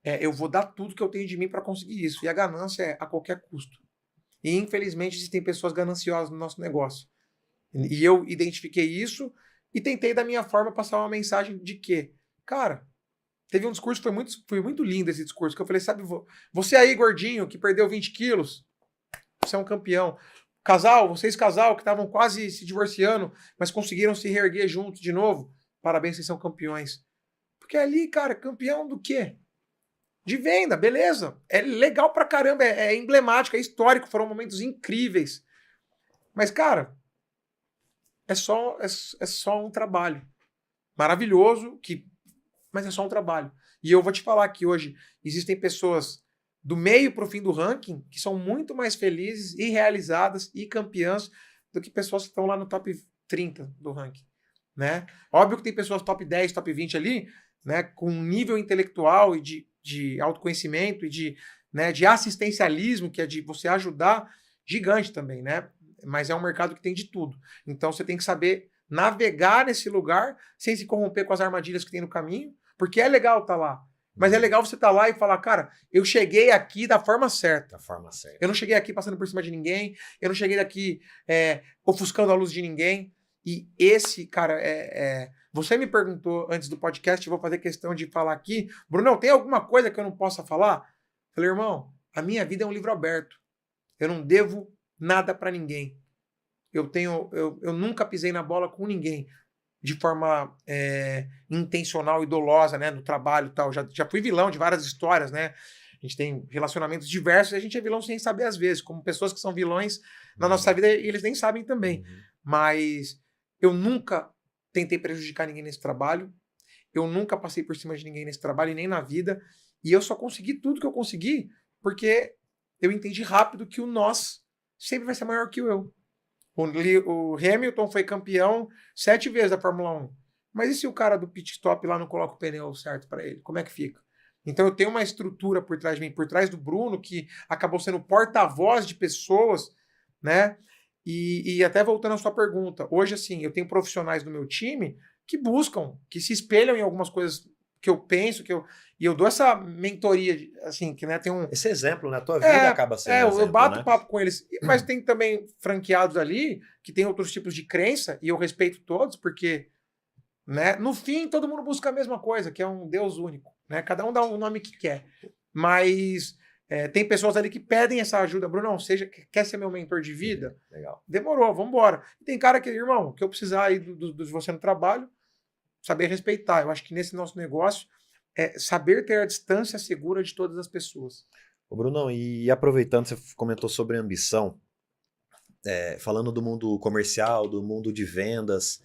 eu vou dar tudo que eu tenho de mim para conseguir isso. E a ganância é a qualquer custo. E infelizmente existem pessoas gananciosas no nosso negócio. E eu identifiquei isso e tentei da minha forma passar uma mensagem de que, cara, teve um discurso que foi muito lindo esse discurso, que eu falei, sabe, você aí gordinho que perdeu 20 quilos, você é um campeão. Vocês casal que estavam quase se divorciando, mas conseguiram se reerguer juntos de novo. Parabéns, vocês são campeões. Porque ali, cara, campeão do quê? De venda, beleza. É legal pra caramba, é emblemático, é histórico, foram momentos incríveis. Mas, cara, é só um trabalho. Maravilhoso, mas é só um trabalho. E eu vou te falar que hoje existem pessoas do meio para o fim do ranking, que são muito mais felizes e realizadas e campeãs do que pessoas que estão lá no top 30 do ranking, né? Óbvio que tem pessoas top 10, top 20 ali, né, com nível intelectual e de autoconhecimento e de assistencialismo, que é de você ajudar, gigante também, né? Mas é um mercado que tem de tudo. Então você tem que saber navegar nesse lugar sem se corromper com as armadilhas que tem no caminho, porque é legal estar lá. Mas é legal você estar lá e falar, cara, eu cheguei aqui da forma certa.
Da forma certa.
Eu não cheguei aqui passando por cima de ninguém, eu não cheguei daqui ofuscando a luz de ninguém. E esse, cara, você me perguntou antes do podcast, eu vou fazer questão de falar aqui. Brunão, tem alguma coisa que eu não possa falar? Falei, irmão, a minha vida é um livro aberto. Eu não devo nada para ninguém. Eu nunca pisei na bola com ninguém de forma intencional e dolosa, né, no trabalho e tal. Já fui vilão de várias histórias, né? A gente tem relacionamentos diversos e a gente é vilão sem saber às vezes, como pessoas que são vilões na nossa vida e eles nem sabem também. Mas eu nunca tentei prejudicar ninguém nesse trabalho, eu nunca passei por cima de ninguém nesse trabalho e nem na vida, e eu só consegui tudo que eu consegui porque eu entendi rápido que o nós sempre vai ser maior que o eu. O Hamilton foi campeão 7 vezes da Fórmula 1. Mas e se o cara do pit stop lá não coloca o pneu certo para ele? Como é que fica? Então eu tenho uma estrutura por trás de mim, por trás do Bruno, que acabou sendo porta-voz de pessoas, né? E até voltando à sua pergunta, hoje, assim, eu tenho profissionais no meu time que buscam, que se espelham em algumas coisas que eu penso, e eu dou essa mentoria, assim, que né, tem um...
Esse exemplo, né? A tua vida acaba sendo exemplo,
eu bato
né?
papo com eles, mas tem também franqueados ali que tem outros tipos de crença, e eu respeito todos, porque, né, no fim, todo mundo busca a mesma coisa, que é um Deus único, né? Cada um dá o nome que quer, mas... tem pessoas ali que pedem essa ajuda. Bruno, quer ser meu mentor de vida?
Legal.
Demorou, vamos embora. Tem cara que, irmão, que eu precisar aí de você no trabalho, saber respeitar. Eu acho que nesse nosso negócio é saber ter a distância segura de todas as pessoas.
Ô Brunão, e aproveitando, você comentou sobre ambição, falando do mundo comercial, do mundo de vendas,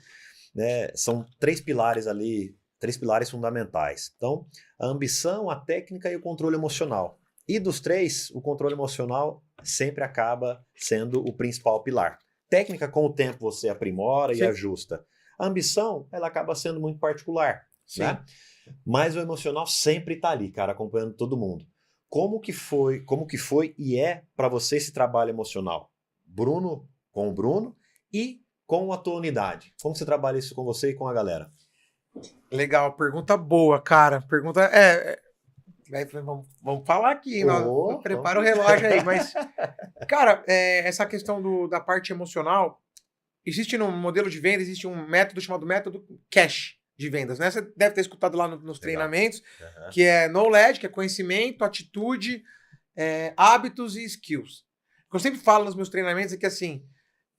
né, são 3 pilares ali, 3 pilares fundamentais. Então, a ambição, a técnica e o controle emocional. E dos 3, o controle emocional sempre acaba sendo o principal pilar. Técnica, com o tempo, você aprimora e ajusta. A ambição, ela acaba sendo muito particular, né? Mas o emocional sempre está ali, cara, acompanhando todo mundo. Como que foi e é para você esse trabalho emocional? Bruno com o Bruno e com a tua unidade. Como você trabalha isso com você e com a galera?
Legal, pergunta boa, cara. Pergunta vamos falar aqui, prepara o relógio aí, mas cara, essa questão da parte emocional, existe no modelo de venda, existe um método chamado método CASH de vendas, né? Você deve ter escutado lá nos treinamentos, que é knowledge, que é conhecimento, atitude, hábitos e skills. O que eu sempre falo nos meus treinamentos é que, assim,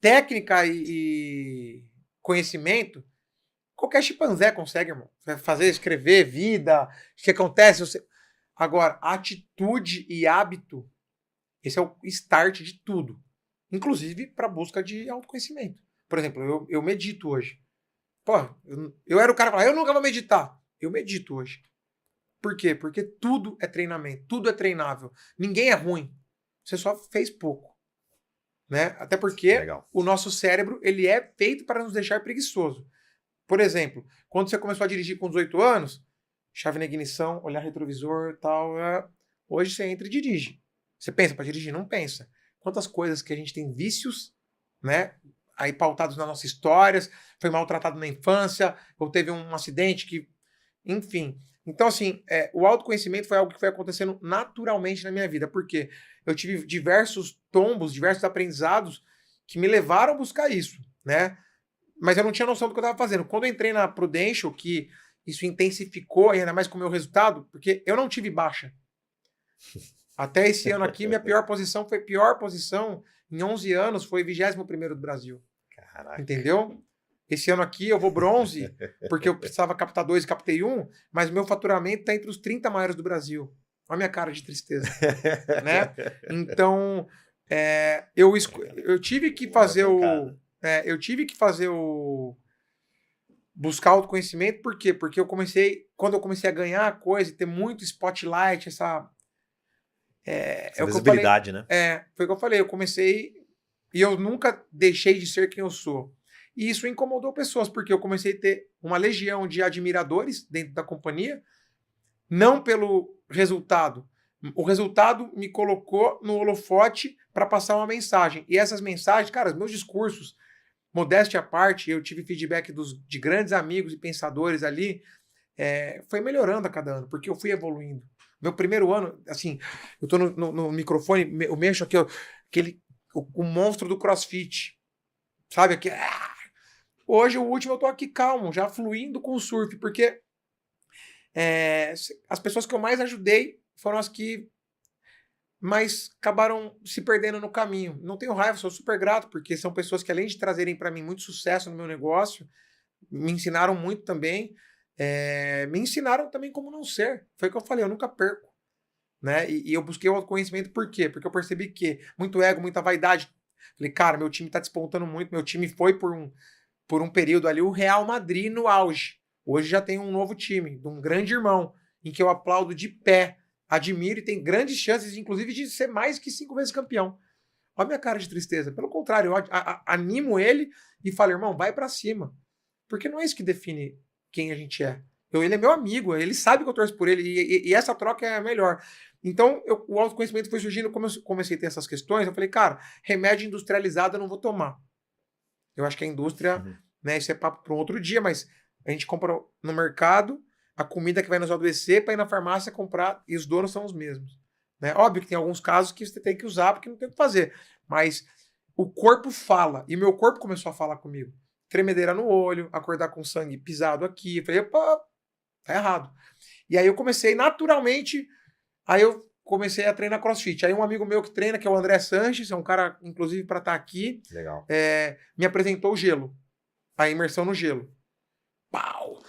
técnica e conhecimento, qualquer chimpanzé consegue, irmão. Fazer, escrever, vida, o que acontece. Agora, atitude e hábito, esse é o start de tudo. Inclusive para busca de autoconhecimento. Por exemplo, eu medito hoje. Pô, eu era o cara que falava, eu nunca vou meditar. Eu medito hoje. Por quê? Porque tudo é treinamento, tudo é treinável. Ninguém é ruim. Você só fez pouco. Né? Até porque o nosso cérebro ele é feito para nos deixar preguiçoso. Por exemplo, quando você começou a dirigir com 18 anos, chave na ignição, olhar retrovisor, tal. Hoje você entra e dirige. Você pensa para dirigir? Não pensa. Quantas coisas que a gente tem vícios, né? Aí pautados nas nossas histórias, foi maltratado na infância, ou teve um acidente que... Enfim. Então, assim, o autoconhecimento foi algo que foi acontecendo naturalmente na minha vida, porque eu tive diversos tombos, diversos aprendizados que me levaram a buscar isso, né? Mas eu não tinha noção do que eu estava fazendo. Quando eu entrei na Prudential, que isso intensificou ainda mais com o meu resultado, porque eu não tive baixa. Até esse ano aqui, minha pior posição foi pior posição em 11 anos, foi 21º do Brasil.
Caraca.
Entendeu? Esse ano aqui eu vou bronze, porque eu precisava captar 2 e captei 1, mas o meu faturamento está entre os 30 maiores do Brasil. Olha a minha cara de tristeza. Né? Então, eu tive que fazer buscar autoconhecimento, por quê? Porque quando eu comecei a ganhar a coisa e ter muito spotlight, essa
visibilidade, né?
Foi o que eu falei, eu comecei e eu nunca deixei de ser quem eu sou. E isso incomodou pessoas, porque eu comecei a ter uma legião de admiradores dentro da companhia, não pelo resultado. O resultado me colocou no holofote para passar uma mensagem. E essas mensagens, cara, meus discursos, modéstia à parte, eu tive feedback de grandes amigos e pensadores ali, foi melhorando a cada ano, porque eu fui evoluindo. Meu primeiro ano, assim, eu tô no microfone, eu mexo aqui, o monstro do CrossFit, sabe? Hoje, o último, eu tô aqui calmo, já fluindo com o surf, porque as pessoas que eu mais ajudei foram as que mais acabaram se perdendo no caminho. Não tenho raiva, sou super grato, porque são pessoas que, além de trazerem para mim muito sucesso no meu negócio, me ensinaram muito também. Me ensinaram também como não ser. Foi o que eu falei, eu nunca perco. Né? E eu busquei o autoconhecimento por quê? Porque eu percebi que muito ego, muita vaidade. Falei, cara, meu time tá despontando muito. Meu time foi por um período ali o Real Madrid no auge. Hoje já tem um novo time, de um grande irmão, em que eu aplaudo de pé, admiro e tem grandes chances, inclusive, de ser mais que 5 vezes campeão. Olha a minha cara de tristeza. Pelo contrário, eu animo ele e falo, irmão, vai pra cima. Porque não é isso que define quem a gente é. Ele é meu amigo, ele sabe que eu torço por ele e essa troca é a melhor. Então, o autoconhecimento foi surgindo, como eu comecei a ter essas questões, eu falei, cara, remédio industrializado eu não vou tomar. Eu acho que a indústria, né, isso é papo para um outro dia, mas a gente compra no mercado a comida que vai nos adoecer para ir na farmácia comprar e os donos são os mesmos. Né? Óbvio que tem alguns casos que você tem que usar porque não tem o que fazer, mas o corpo fala e meu corpo começou a falar comigo. Tremedeira no olho, acordar com sangue pisado aqui. Eu falei, opa, tá errado. E aí eu comecei naturalmente, aí eu comecei a treinar CrossFit. Aí um amigo meu que treina, que é o André Sanches, é um cara, inclusive, para estar aqui,
Legal.
Me apresentou o gelo, a imersão no gelo. Pau!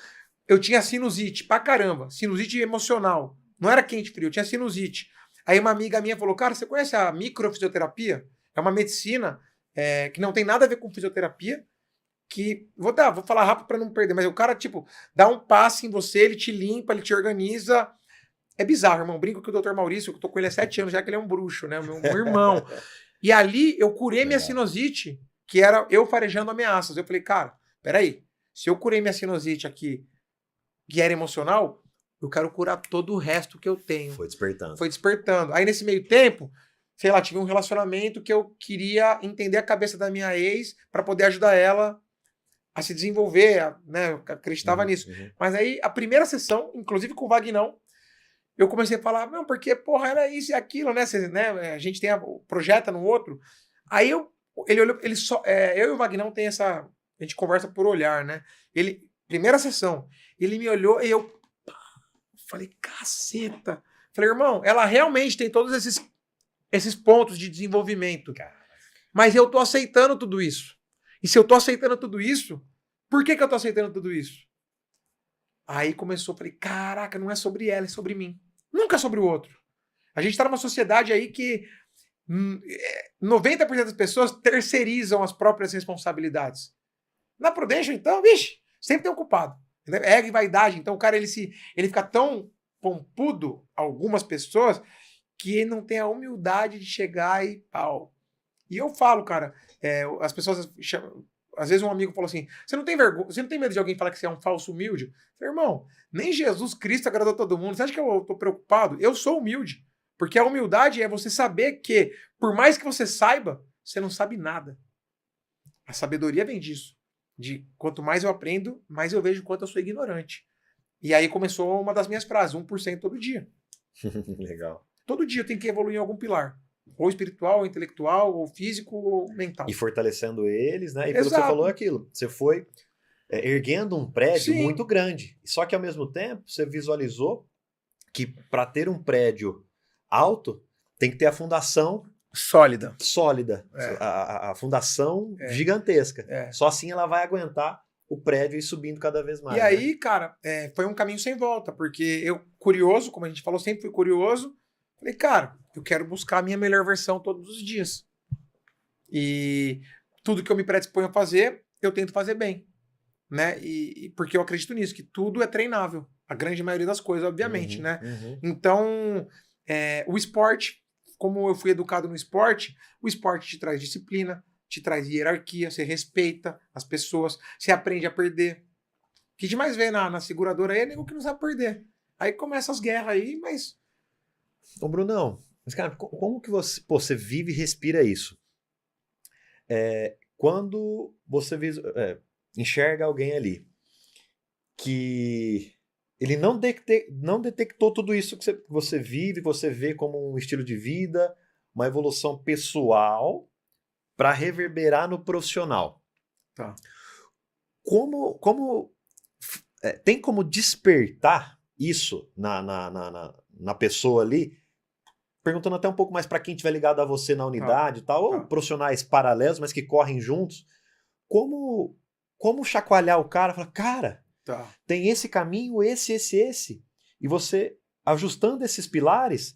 Eu tinha sinusite pra caramba, sinusite emocional. Não era quente frio, eu tinha sinusite. Aí uma amiga minha falou, cara, você conhece a microfisioterapia? É uma medicina que não tem nada a ver com fisioterapia, que, vou falar rápido para não perder, mas o cara, tipo, dá um passe em você, ele te limpa, ele te organiza. É bizarro, irmão. Brinco que o Dr. Maurício, eu tô com ele há 7 anos, já que ele é um bruxo, né? Meu irmão. E ali eu curei minha sinusite, que era eu farejando ameaças. Eu falei, cara, peraí, se eu curei minha sinusite aqui, que era emocional, eu quero curar todo o resto que eu tenho.
Foi despertando.
Foi despertando. Aí nesse meio tempo, sei lá, tive um relacionamento que eu queria entender a cabeça da minha ex para poder ajudar ela a se desenvolver, né? Eu acreditava nisso. Mas aí, a primeira sessão, inclusive com o Vagnão, eu comecei a falar, não, porque, porra, era isso e aquilo, né? A gente tem projeta no outro. Aí ele olhou, eu e o Vagnão tem essa, a gente conversa por olhar, né? Primeira sessão, ele me olhou e eu falei, caceta. Falei, irmão, ela realmente tem todos esses pontos de desenvolvimento. Mas eu tô aceitando tudo isso. E se eu tô aceitando tudo isso, por que eu tô aceitando tudo isso? Aí começou, falei, caraca, não é sobre ela, é sobre mim. Nunca é sobre o outro. A gente tá numa sociedade aí que 90% das pessoas terceirizam as próprias responsabilidades. Na Prudential, então, vixe, sempre tem um culpado. Ego e vaidade. Então o cara, ele fica tão pompudo, algumas pessoas, que ele não tem a humildade de chegar e pau. E eu falo, cara, as pessoas chamam, às vezes um amigo falou assim, você não tem vergonha, você não tem medo de alguém falar que você é um falso humilde? Eu falei, irmão, nem Jesus Cristo agradou todo mundo. Você acha que eu tô preocupado? Eu sou humilde. Porque a humildade é você saber que, por mais que você saiba, você não sabe nada. A sabedoria vem disso. De quanto mais eu aprendo, mais eu vejo quanto eu sou ignorante. E aí começou uma das minhas frases, 1% todo dia.
Legal.
Todo dia eu tenho que evoluir em algum pilar. Ou espiritual, ou intelectual, ou físico, ou mental.
E fortalecendo eles, né? E pelo que você falou aquilo, você foi erguendo um prédio muito grande. Só que ao mesmo tempo, você visualizou que para ter um prédio alto, tem que ter a fundação sólida. A fundação gigantesca. Só assim ela vai aguentar o prédio e subindo cada vez mais.
E aí, cara, foi um caminho sem volta, porque eu, curioso, como a gente falou, sempre fui curioso, falei, cara, eu quero buscar a minha melhor versão todos os dias. E tudo que eu me predisponho a fazer, eu tento fazer bem. Né? E porque eu acredito nisso, que tudo é treinável. A grande maioria das coisas, obviamente, né? Então, o esporte, como eu fui educado no esporte, o esporte te traz disciplina, te traz hierarquia, você respeita as pessoas, você aprende a perder. O que a gente mais vê na seguradora aí é nego que não sabe perder. Aí começa as guerras aí, mas...
Ô, Brunão, mas, cara, como que você vive e respira isso? Quando você enxerga alguém ali que ele não detectou tudo isso que você vive, você vê como um estilo de vida, uma evolução pessoal para reverberar no profissional.
Tá.
tem como despertar isso na pessoa ali, perguntando até um pouco mais para quem estiver ligado a você na unidade e tal, ou profissionais paralelos, mas que correm juntos, como chacoalhar o cara, falar, cara, tem esse caminho, esse, e você, ajustando esses pilares,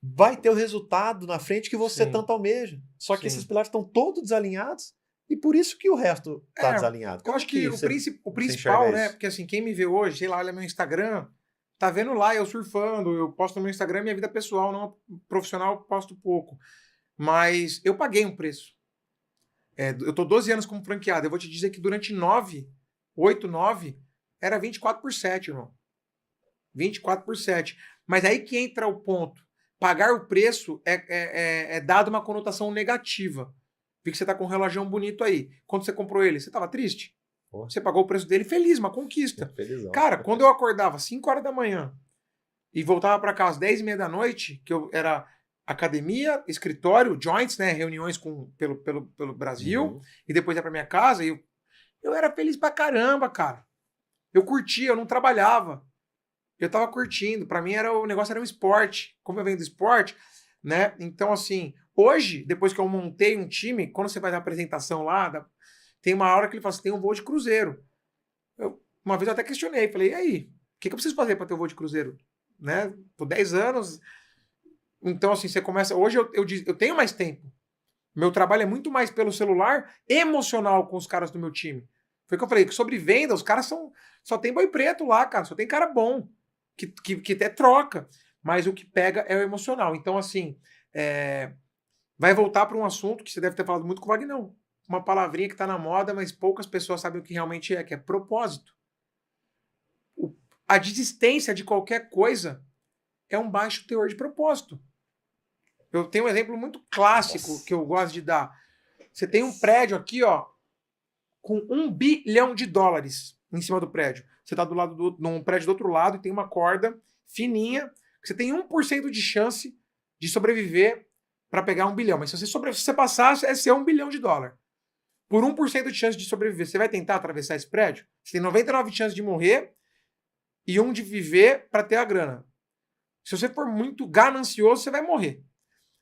vai ter o resultado na frente que você tanto almeja. Só que esses pilares estão todos desalinhados, e por isso que o resto está desalinhado.
Eu acho que o principal, né? Porque assim, quem me vê hoje, sei lá, olha meu Instagram, tá vendo lá eu surfando, eu posto no meu Instagram minha vida pessoal, não profissional, eu posto pouco. Mas eu paguei um preço. Eu tô 12 anos como franqueado. Eu vou te dizer que durante 8, 9, era 24/7, irmão. 24/7. Mas aí que entra o ponto. Pagar o preço é dado uma conotação negativa. Porque você tá com um relógio bonito aí. Quando você comprou ele, você tava triste? Você pagou o preço dele feliz, uma conquista.
Felizão.
Cara, quando eu acordava 5 horas da manhã e voltava para casa às 10h30 da noite, que eu era academia, escritório, joints, né, reuniões pelo Brasil, e depois ia para minha casa, e eu era feliz pra caramba, cara. Eu curtia, eu não trabalhava. Eu tava curtindo. Para mim o negócio era um esporte. Como eu venho do esporte, né? Então, assim, hoje, depois que eu montei um time, quando você faz a apresentação lá, tem uma hora que ele fala assim, tem um voo de cruzeiro. Uma vez eu até questionei, falei, e aí, o que eu preciso fazer para ter um voo de cruzeiro? Né? Tô 10 anos. Então, assim, você começa... Hoje eu tenho mais tempo. Meu trabalho é muito mais pelo celular, emocional com os caras do meu time. Foi o que eu falei, que sobre venda, os caras só tem boi preto lá, cara. Só tem cara bom, que até troca. Mas o que pega é o emocional. Então, assim, vai voltar para um assunto que você deve ter falado muito com o Vagnão. Uma palavrinha que está na moda, mas poucas pessoas sabem o que realmente é, que é propósito. A desistência de qualquer coisa é um baixo teor de propósito. Eu tenho um exemplo muito clássico que eu gosto de dar. Você tem um prédio aqui, ó, com $1 bilhão em cima do prédio. Você está do lado num prédio do outro lado e tem uma corda fininha, que você tem 1% de chance de sobreviver para pegar $1 bilhão. Mas se você passar, é seu $1 bilhão. Por 1% de chance de sobreviver, você vai tentar atravessar esse prédio? Você tem 99 chances de morrer e 1 de viver para ter a grana. Se você for muito ganancioso, você vai morrer.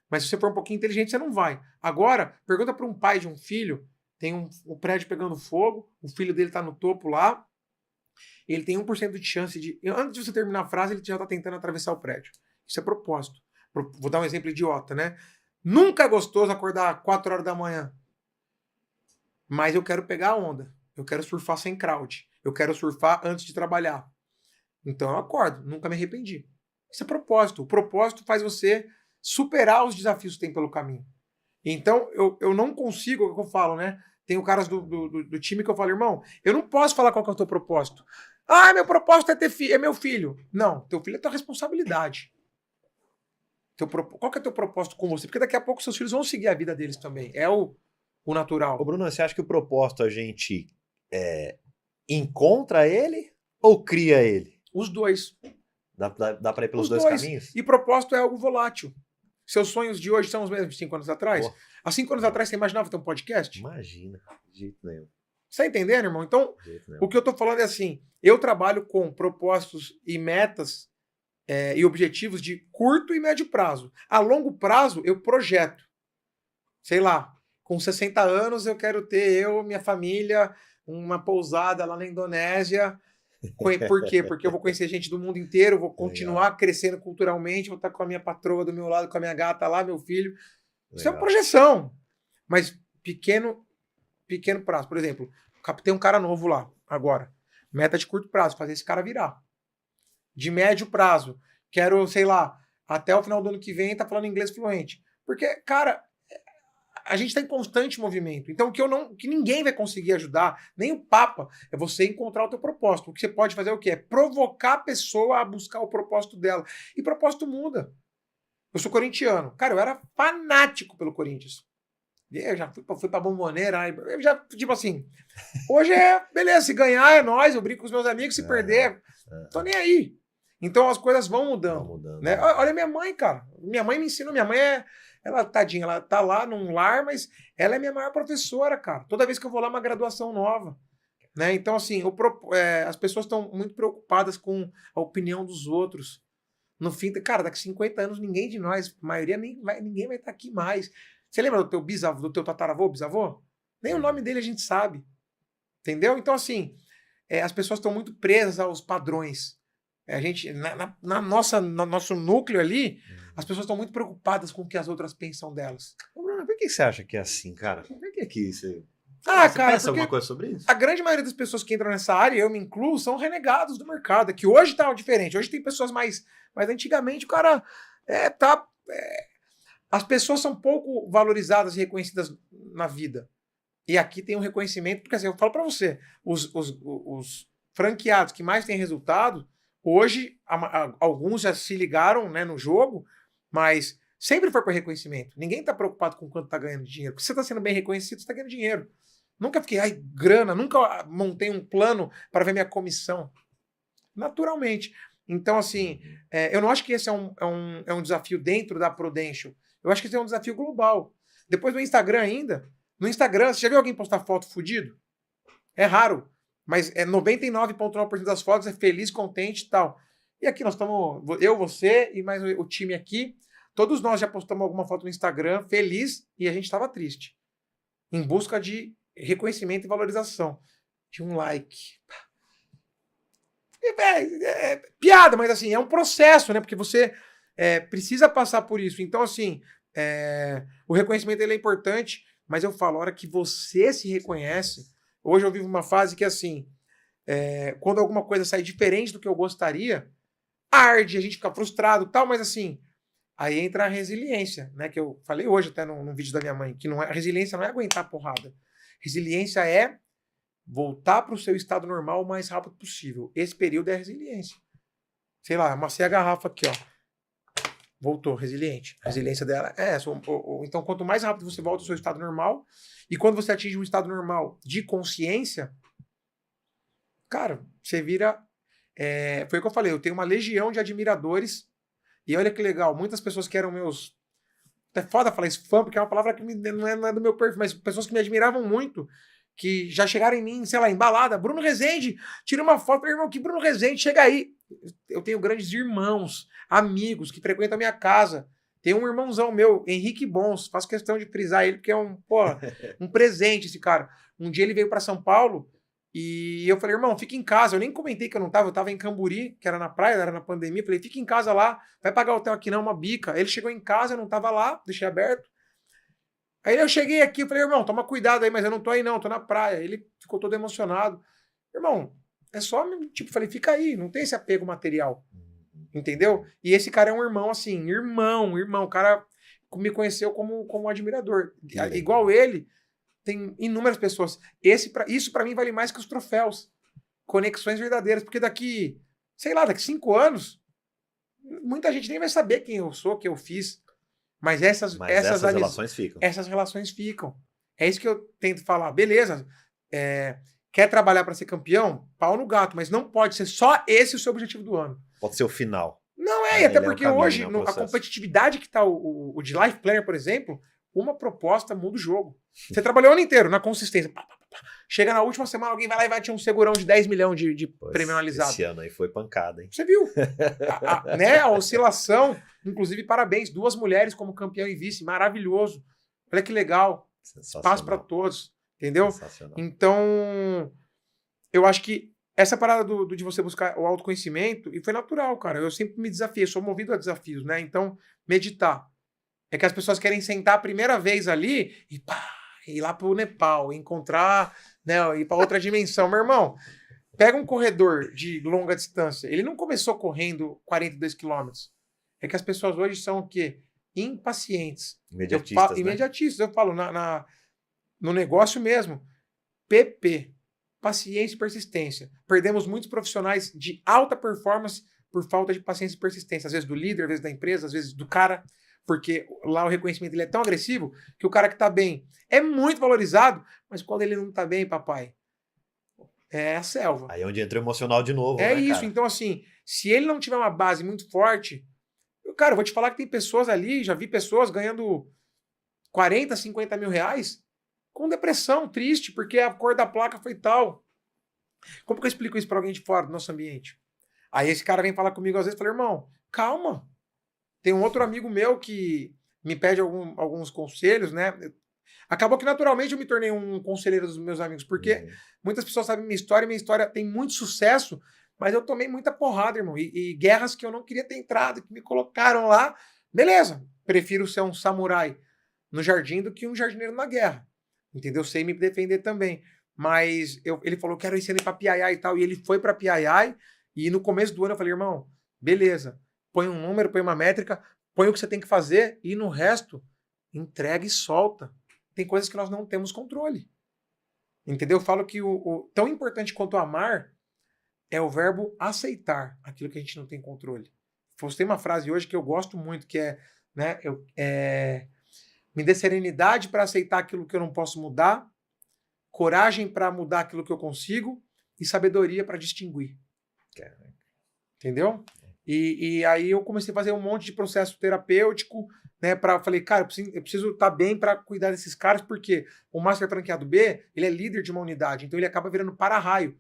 Mas se você for um pouquinho inteligente, você não vai. Agora, pergunta para um pai de um filho, tem um prédio pegando fogo, o filho dele está no topo lá, ele tem 1% de chance de... Antes de você terminar a frase, ele já está tentando atravessar o prédio. Isso é propósito. Vou dar um exemplo idiota, né? Nunca é gostoso acordar 4 horas da manhã. Mas eu quero pegar a onda. Eu quero surfar sem crowd. Eu quero surfar antes de trabalhar. Então eu acordo. Nunca me arrependi. Isso é propósito. O propósito faz você superar os desafios que tem pelo caminho. Então eu não consigo, é o que eu falo, né? Tem o caras do time que eu falo, irmão, eu não posso falar qual que é o teu propósito. Ah, meu propósito é meu filho. Não, teu filho é tua responsabilidade. Qual que é o teu propósito com você? Porque daqui a pouco seus filhos vão seguir a vida deles também. É o natural.
Ô Bruno, você acha que o propósito a gente encontra ele ou cria ele?
Os dois.
Dá para ir pelos dois caminhos?
E propósito é algo volátil. Seus sonhos de hoje são os mesmos de 5 anos atrás? Pô. Há 5 anos atrás você imaginava ter um podcast?
Imagina, de jeito nenhum.
Você tá entendendo, irmão? Então, o que eu tô falando é assim, eu trabalho com propósitos e metas e objetivos de curto e médio prazo. A longo prazo, eu projeto. Sei lá, com 60 anos eu quero ter minha família, uma pousada lá na Indonésia. Por quê? Porque eu vou conhecer gente do mundo inteiro, vou continuar crescendo culturalmente, vou estar com a minha patroa do meu lado, com a minha gata lá, meu filho. Isso é uma projeção. Mas pequeno prazo. Por exemplo, tem um cara novo lá, agora. Meta de curto prazo, fazer esse cara virar. De médio prazo, quero, sei lá, até o final do ano que vem tá falando inglês fluente. Porque, cara, a gente está em constante movimento. Então, que ninguém vai conseguir ajudar, nem o Papa, é você encontrar o teu propósito. O que você pode fazer é o quê? É provocar a pessoa a buscar o propósito dela. E propósito muda. Eu sou corintiano. Cara, eu era fanático pelo Corinthians. Eu já fui pra Bombonera. Eu já, tipo assim, hoje beleza, se ganhar é nóis, eu brinco com os meus amigos, se perder, tô nem aí. Então as coisas vão mudando. Né? Olha minha mãe, cara. Minha mãe me ensinou, minha mãe ela, tadinha, ela tá lá num lar, mas ela é minha maior professora, cara. Toda vez que eu vou lá, uma graduação nova. Né? Então, assim, as pessoas estão muito preocupadas com a opinião dos outros. No fim, cara, daqui 50 anos ninguém de nós, a maioria, ninguém vai estar aqui mais. Você lembra do teu bisavô, do teu tataravô, bisavô? Nem o nome dele a gente sabe. Entendeu? Então, assim, as pessoas estão muito presas aos padrões. A gente, no nosso núcleo ali, as pessoas estão muito preocupadas com o que as outras pensam delas.
Ô, Bruno, por que você acha que é assim, cara? Por que você...
Ah,
você
cara,
pensa
porque
alguma coisa sobre isso?
a grande maioria das pessoas que entram nessa área, eu me incluo, são renegados do mercado. Que hoje tá diferente. Hoje tem pessoas mais... Mas antigamente o cara as pessoas são pouco valorizadas e reconhecidas na vida. E aqui tem um reconhecimento, porque assim, eu falo pra você, os franqueados que mais têm resultado, hoje alguns já se ligaram, né, no jogo, mas sempre foi por reconhecimento. Ninguém tá preocupado com quanto tá ganhando dinheiro. Porque você tá sendo bem reconhecido, você tá ganhando dinheiro. Nunca fiquei, grana, nunca montei um plano para ver minha comissão. Naturalmente. Então, assim, eu não acho que esse é um desafio dentro da Prudential. Eu acho que esse é um desafio global. Depois do Instagram ainda. No Instagram, você já viu alguém postar foto fudido? É raro. Mas 99,9% das fotos é feliz, contente e tal. E aqui nós estamos, eu, você e mais o time aqui, todos nós já postamos alguma foto no Instagram feliz e a gente estava triste. Em busca de reconhecimento e valorização. De um like. Piada, mas assim, é um processo, né? Porque você precisa passar por isso. Então, assim, o reconhecimento ele é importante, mas eu falo, a hora que você se reconhece. Hoje eu vivo uma fase que, assim, quando alguma coisa sai diferente do que eu gostaria, arde, a gente fica frustrado e tal, mas assim, aí entra a resiliência, né? Que eu falei hoje até num vídeo da minha mãe, que não é, resiliência não é aguentar a porrada. Resiliência é voltar para o seu estado normal o mais rápido possível. Esse período é resiliência. Sei lá, amassei a garrafa aqui, ó. Voltou, resiliente. A resiliência dela é essa. Então, quanto mais rápido você volta ao seu estado normal, e quando você atinge um estado normal de consciência, cara, você vira... foi o que eu falei, eu tenho uma legião de admiradores, e olha que legal, muitas pessoas que eram meus... É foda falar isso, fã, porque é uma palavra que não é do meu perfil, mas pessoas que me admiravam muito, que já chegaram em mim, sei lá, embalada, Bruno Rezende, tira uma foto, meu irmão, que Bruno Rezende, chega aí. Eu tenho grandes irmãos, amigos que frequentam a minha casa. Tem um irmãozão meu, Henrique Bons, faço questão de frisar ele, porque é um presente esse cara. Um dia ele veio para São Paulo e eu falei, irmão, fica em casa. Eu nem comentei que eu tava em Camburi, que era na praia, era na pandemia. Falei, fica em casa lá, vai pagar hotel aqui não, uma bica. Ele chegou em casa, eu não tava lá, deixei aberto. Aí eu cheguei aqui, eu falei, irmão, toma cuidado aí, mas eu não tô aí não, tô na praia. Ele ficou todo emocionado. Irmão, é só, tipo, falei, fica aí, não tem esse apego material. Entendeu? E esse cara é um irmão, assim, irmão. O cara me conheceu como admirador. Igual ele, tem inúmeras pessoas. Isso pra mim vale mais que os troféus. Conexões verdadeiras, porque daqui 5 anos, muita gente nem vai saber quem eu sou, o que eu fiz. Mas essas
relações ficam.
Essas relações ficam. É isso que eu tento falar. Beleza, quer trabalhar para ser campeão? Pau no gato, mas não pode ser só esse o seu objetivo do ano.
Pode ser o final.
Não até porque hoje, a competitividade que está o de Life Planner, por exemplo, uma proposta muda o jogo. Você trabalhou o ano inteiro na consistência. Chega na última semana, alguém vai lá e vai ter um segurão de 10 milhões de prêmio analisado.
Esse ano aí foi pancada, hein?
Você viu? A oscilação, inclusive, parabéns. 2 mulheres como campeão e vice, maravilhoso. Olha que legal. Espaço para todos, entendeu? Então, eu acho que essa parada de você buscar o autoconhecimento, e foi natural, cara. Eu sempre me desafiei, sou movido a desafios, né? Então, meditar. É que as pessoas querem sentar a primeira vez ali e ir lá pro Nepal, encontrar, né, ir para outra dimensão. Meu irmão, pega um corredor de longa distância. Ele não começou correndo 42 quilômetros. É que as pessoas hoje são o quê? Impacientes. Imediatistas. Eu falo no negócio mesmo. PP. Paciência e persistência. Perdemos muitos profissionais de alta performance por falta de paciência e persistência. Às vezes do líder, às vezes da empresa, às vezes do cara. Porque lá o reconhecimento dele é tão agressivo que o cara que tá bem é muito valorizado, mas quando ele não tá bem, papai, é a selva.
Aí é onde entra o emocional de novo,
né, isso,
cara?
Então assim, se ele não tiver uma base muito forte, cara, eu vou te falar que tem pessoas ali, já vi pessoas ganhando 40, 50 mil reais com depressão, triste, porque a cor da placa foi tal. Como que eu explico isso para alguém de fora do nosso ambiente? Aí esse cara vem falar comigo às vezes e fala, irmão, calma. Tem um outro amigo meu que me pede alguns conselhos, né? Acabou que naturalmente eu me tornei um conselheiro dos meus amigos, porque muitas pessoas sabem minha história tem muito sucesso, mas eu tomei muita porrada, irmão, e guerras que eu não queria ter entrado, que me colocaram lá. Beleza, prefiro ser um samurai no jardim do que um jardineiro na guerra, entendeu? Sei me defender também. Mas ele falou, quero ir sendo pra Piaiai e tal, e ele foi pra Piaiai, e no começo do ano eu falei, irmão, beleza, põe um número, põe uma métrica, põe o que você tem que fazer, e no resto, entrega e solta. Tem coisas que nós não temos controle. Entendeu? Eu falo que o tão importante quanto amar é o verbo aceitar aquilo que a gente não tem controle. Tem uma frase hoje que eu gosto muito, que é, né, me dê serenidade para aceitar aquilo que eu não posso mudar, coragem para mudar aquilo que eu consigo e sabedoria para distinguir. Entendeu? E aí eu comecei a fazer um monte de processo terapêutico, né, falei, cara, eu preciso estar bem para cuidar desses caras, porque o Master Franqueado B, ele é líder de uma unidade, então ele acaba virando para-raio.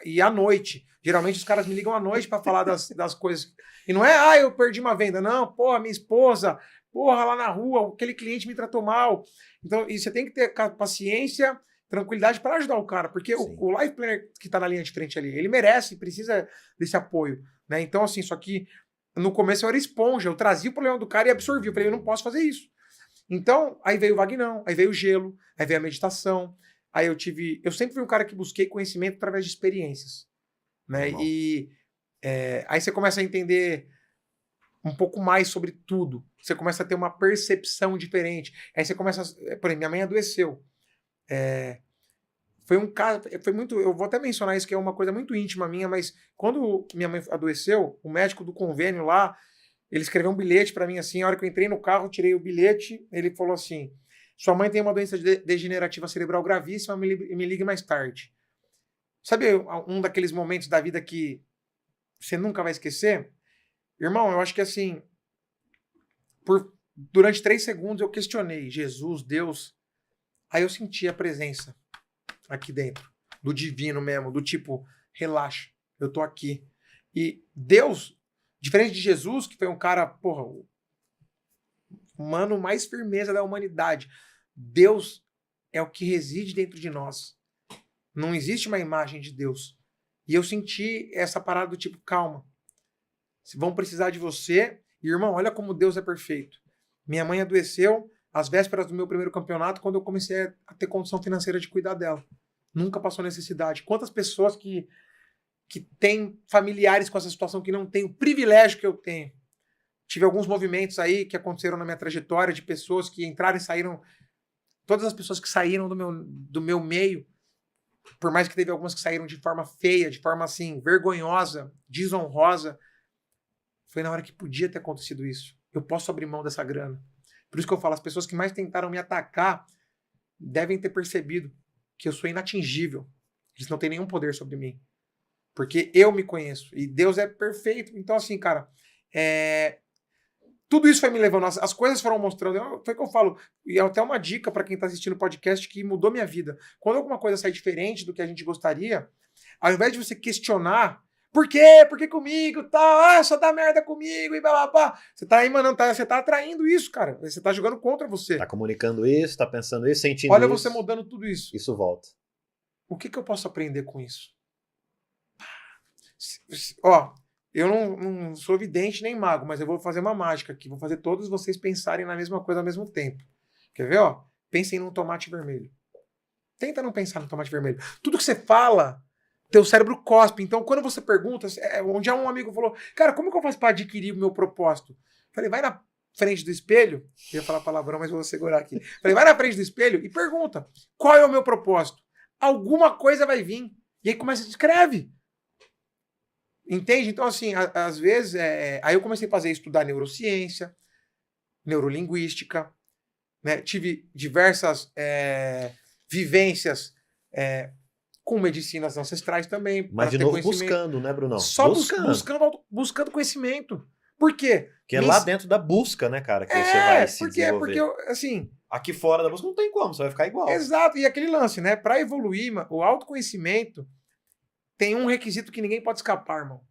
E à noite, geralmente os caras me ligam à noite para falar das coisas. E não é, eu perdi uma venda, não, porra, minha esposa, porra, lá na rua, aquele cliente me tratou mal. Então, e você tem que ter paciência, tranquilidade para ajudar o cara, porque o Life Planner que está na linha de frente ali, ele merece, precisa desse apoio, né? Então, assim, só que no começo eu era esponja, eu trazia o problema do cara e absorvia. Eu falei, eu não posso fazer isso. Então, aí veio o Vagnão, aí veio o gelo, aí veio a meditação. Aí eu sempre fui um cara que busquei conhecimento através de experiências, né? E aí você começa a entender um pouco mais sobre tudo. Você começa a ter uma percepção diferente. Aí você começa, por exemplo, minha mãe adoeceu. Foi um caso, foi muito, eu vou até mencionar isso que é uma coisa muito íntima minha, mas quando minha mãe adoeceu, o médico do convênio lá, ele escreveu um bilhete para mim assim, a hora que eu entrei no carro, tirei o bilhete, ele falou assim: sua mãe tem uma doença degenerativa cerebral gravíssima, me ligue mais tarde. Sabe um daqueles momentos da vida que você nunca vai esquecer? Irmão, eu acho que assim, durante 3 segundos eu questionei, Jesus, Deus, aí eu senti a presença aqui dentro, do divino mesmo, do tipo, relaxa, eu tô aqui. E Deus, diferente de Jesus, que foi um cara, porra, humano mais firmeza da humanidade, Deus é o que reside dentro de nós. Não existe uma imagem de Deus. E eu senti essa parada do tipo, calma, vão precisar de você. E, irmão, olha como Deus é perfeito. Minha mãe adoeceu às vésperas do meu primeiro campeonato, quando eu comecei a ter condição financeira de cuidar dela. Nunca passou necessidade. Quantas pessoas que têm familiares com essa situação que não têm o privilégio que eu tenho. Tive alguns movimentos aí que aconteceram na minha trajetória de pessoas que entraram e saíram. Todas as pessoas que saíram do meu meio, por mais que teve algumas que saíram de forma feia, de forma assim, vergonhosa, desonrosa, foi na hora que podia ter acontecido isso. Eu posso abrir mão dessa grana. Por isso que eu falo, as pessoas que mais tentaram me atacar devem ter percebido que eu sou inatingível. Eles não têm nenhum poder sobre mim. Porque eu me conheço. E Deus é perfeito. Então, assim, cara, tudo isso foi me levando. As coisas foram mostrando. Foi o que eu falo. E é até uma dica para quem está assistindo o podcast que mudou minha vida. Quando alguma coisa sai diferente do que a gente gostaria, ao invés de você questionar, por quê? Por que comigo? Tal, só dá merda comigo e blá blá blá. Você tá aí, mano, você tá atraindo isso, cara. Você tá jogando contra você.
Tá comunicando isso, tá pensando isso, sentindo
Olha
isso.
Olha você mudando tudo isso.
Isso volta.
O que eu posso aprender com isso? Ó, eu não sou vidente nem mago, mas eu vou fazer uma mágica aqui. Vou fazer todos vocês pensarem na mesma coisa ao mesmo tempo. Quer ver, ó? Pensem num tomate vermelho. Tenta não pensar no tomate vermelho. Tudo que você fala, teu cérebro cospe. Então, quando você pergunta, onde um amigo falou, cara, como que eu faço para adquirir o meu propósito? Eu falei, vai na frente do espelho. Eu ia falar palavrão, mas vou segurar aqui. Eu falei, vai na frente do espelho e pergunta, qual é o meu propósito? Alguma coisa vai vir. E aí começa a escreve. Entende? Então, assim, às vezes, aí eu comecei a fazer, estudar neurociência, neurolinguística, né? Tive diversas vivências com medicinas ancestrais também.
Mas de novo buscando, né, Brunão?
Só buscando conhecimento. Por quê?
Porque é lá dentro da busca, né, cara, que você vai se desenvolver.
Porque, assim...
Aqui fora da busca não tem como, você vai ficar igual.
Exato, e aquele lance, né? Para evoluir, o autoconhecimento, tem um requisito que ninguém pode escapar, irmão,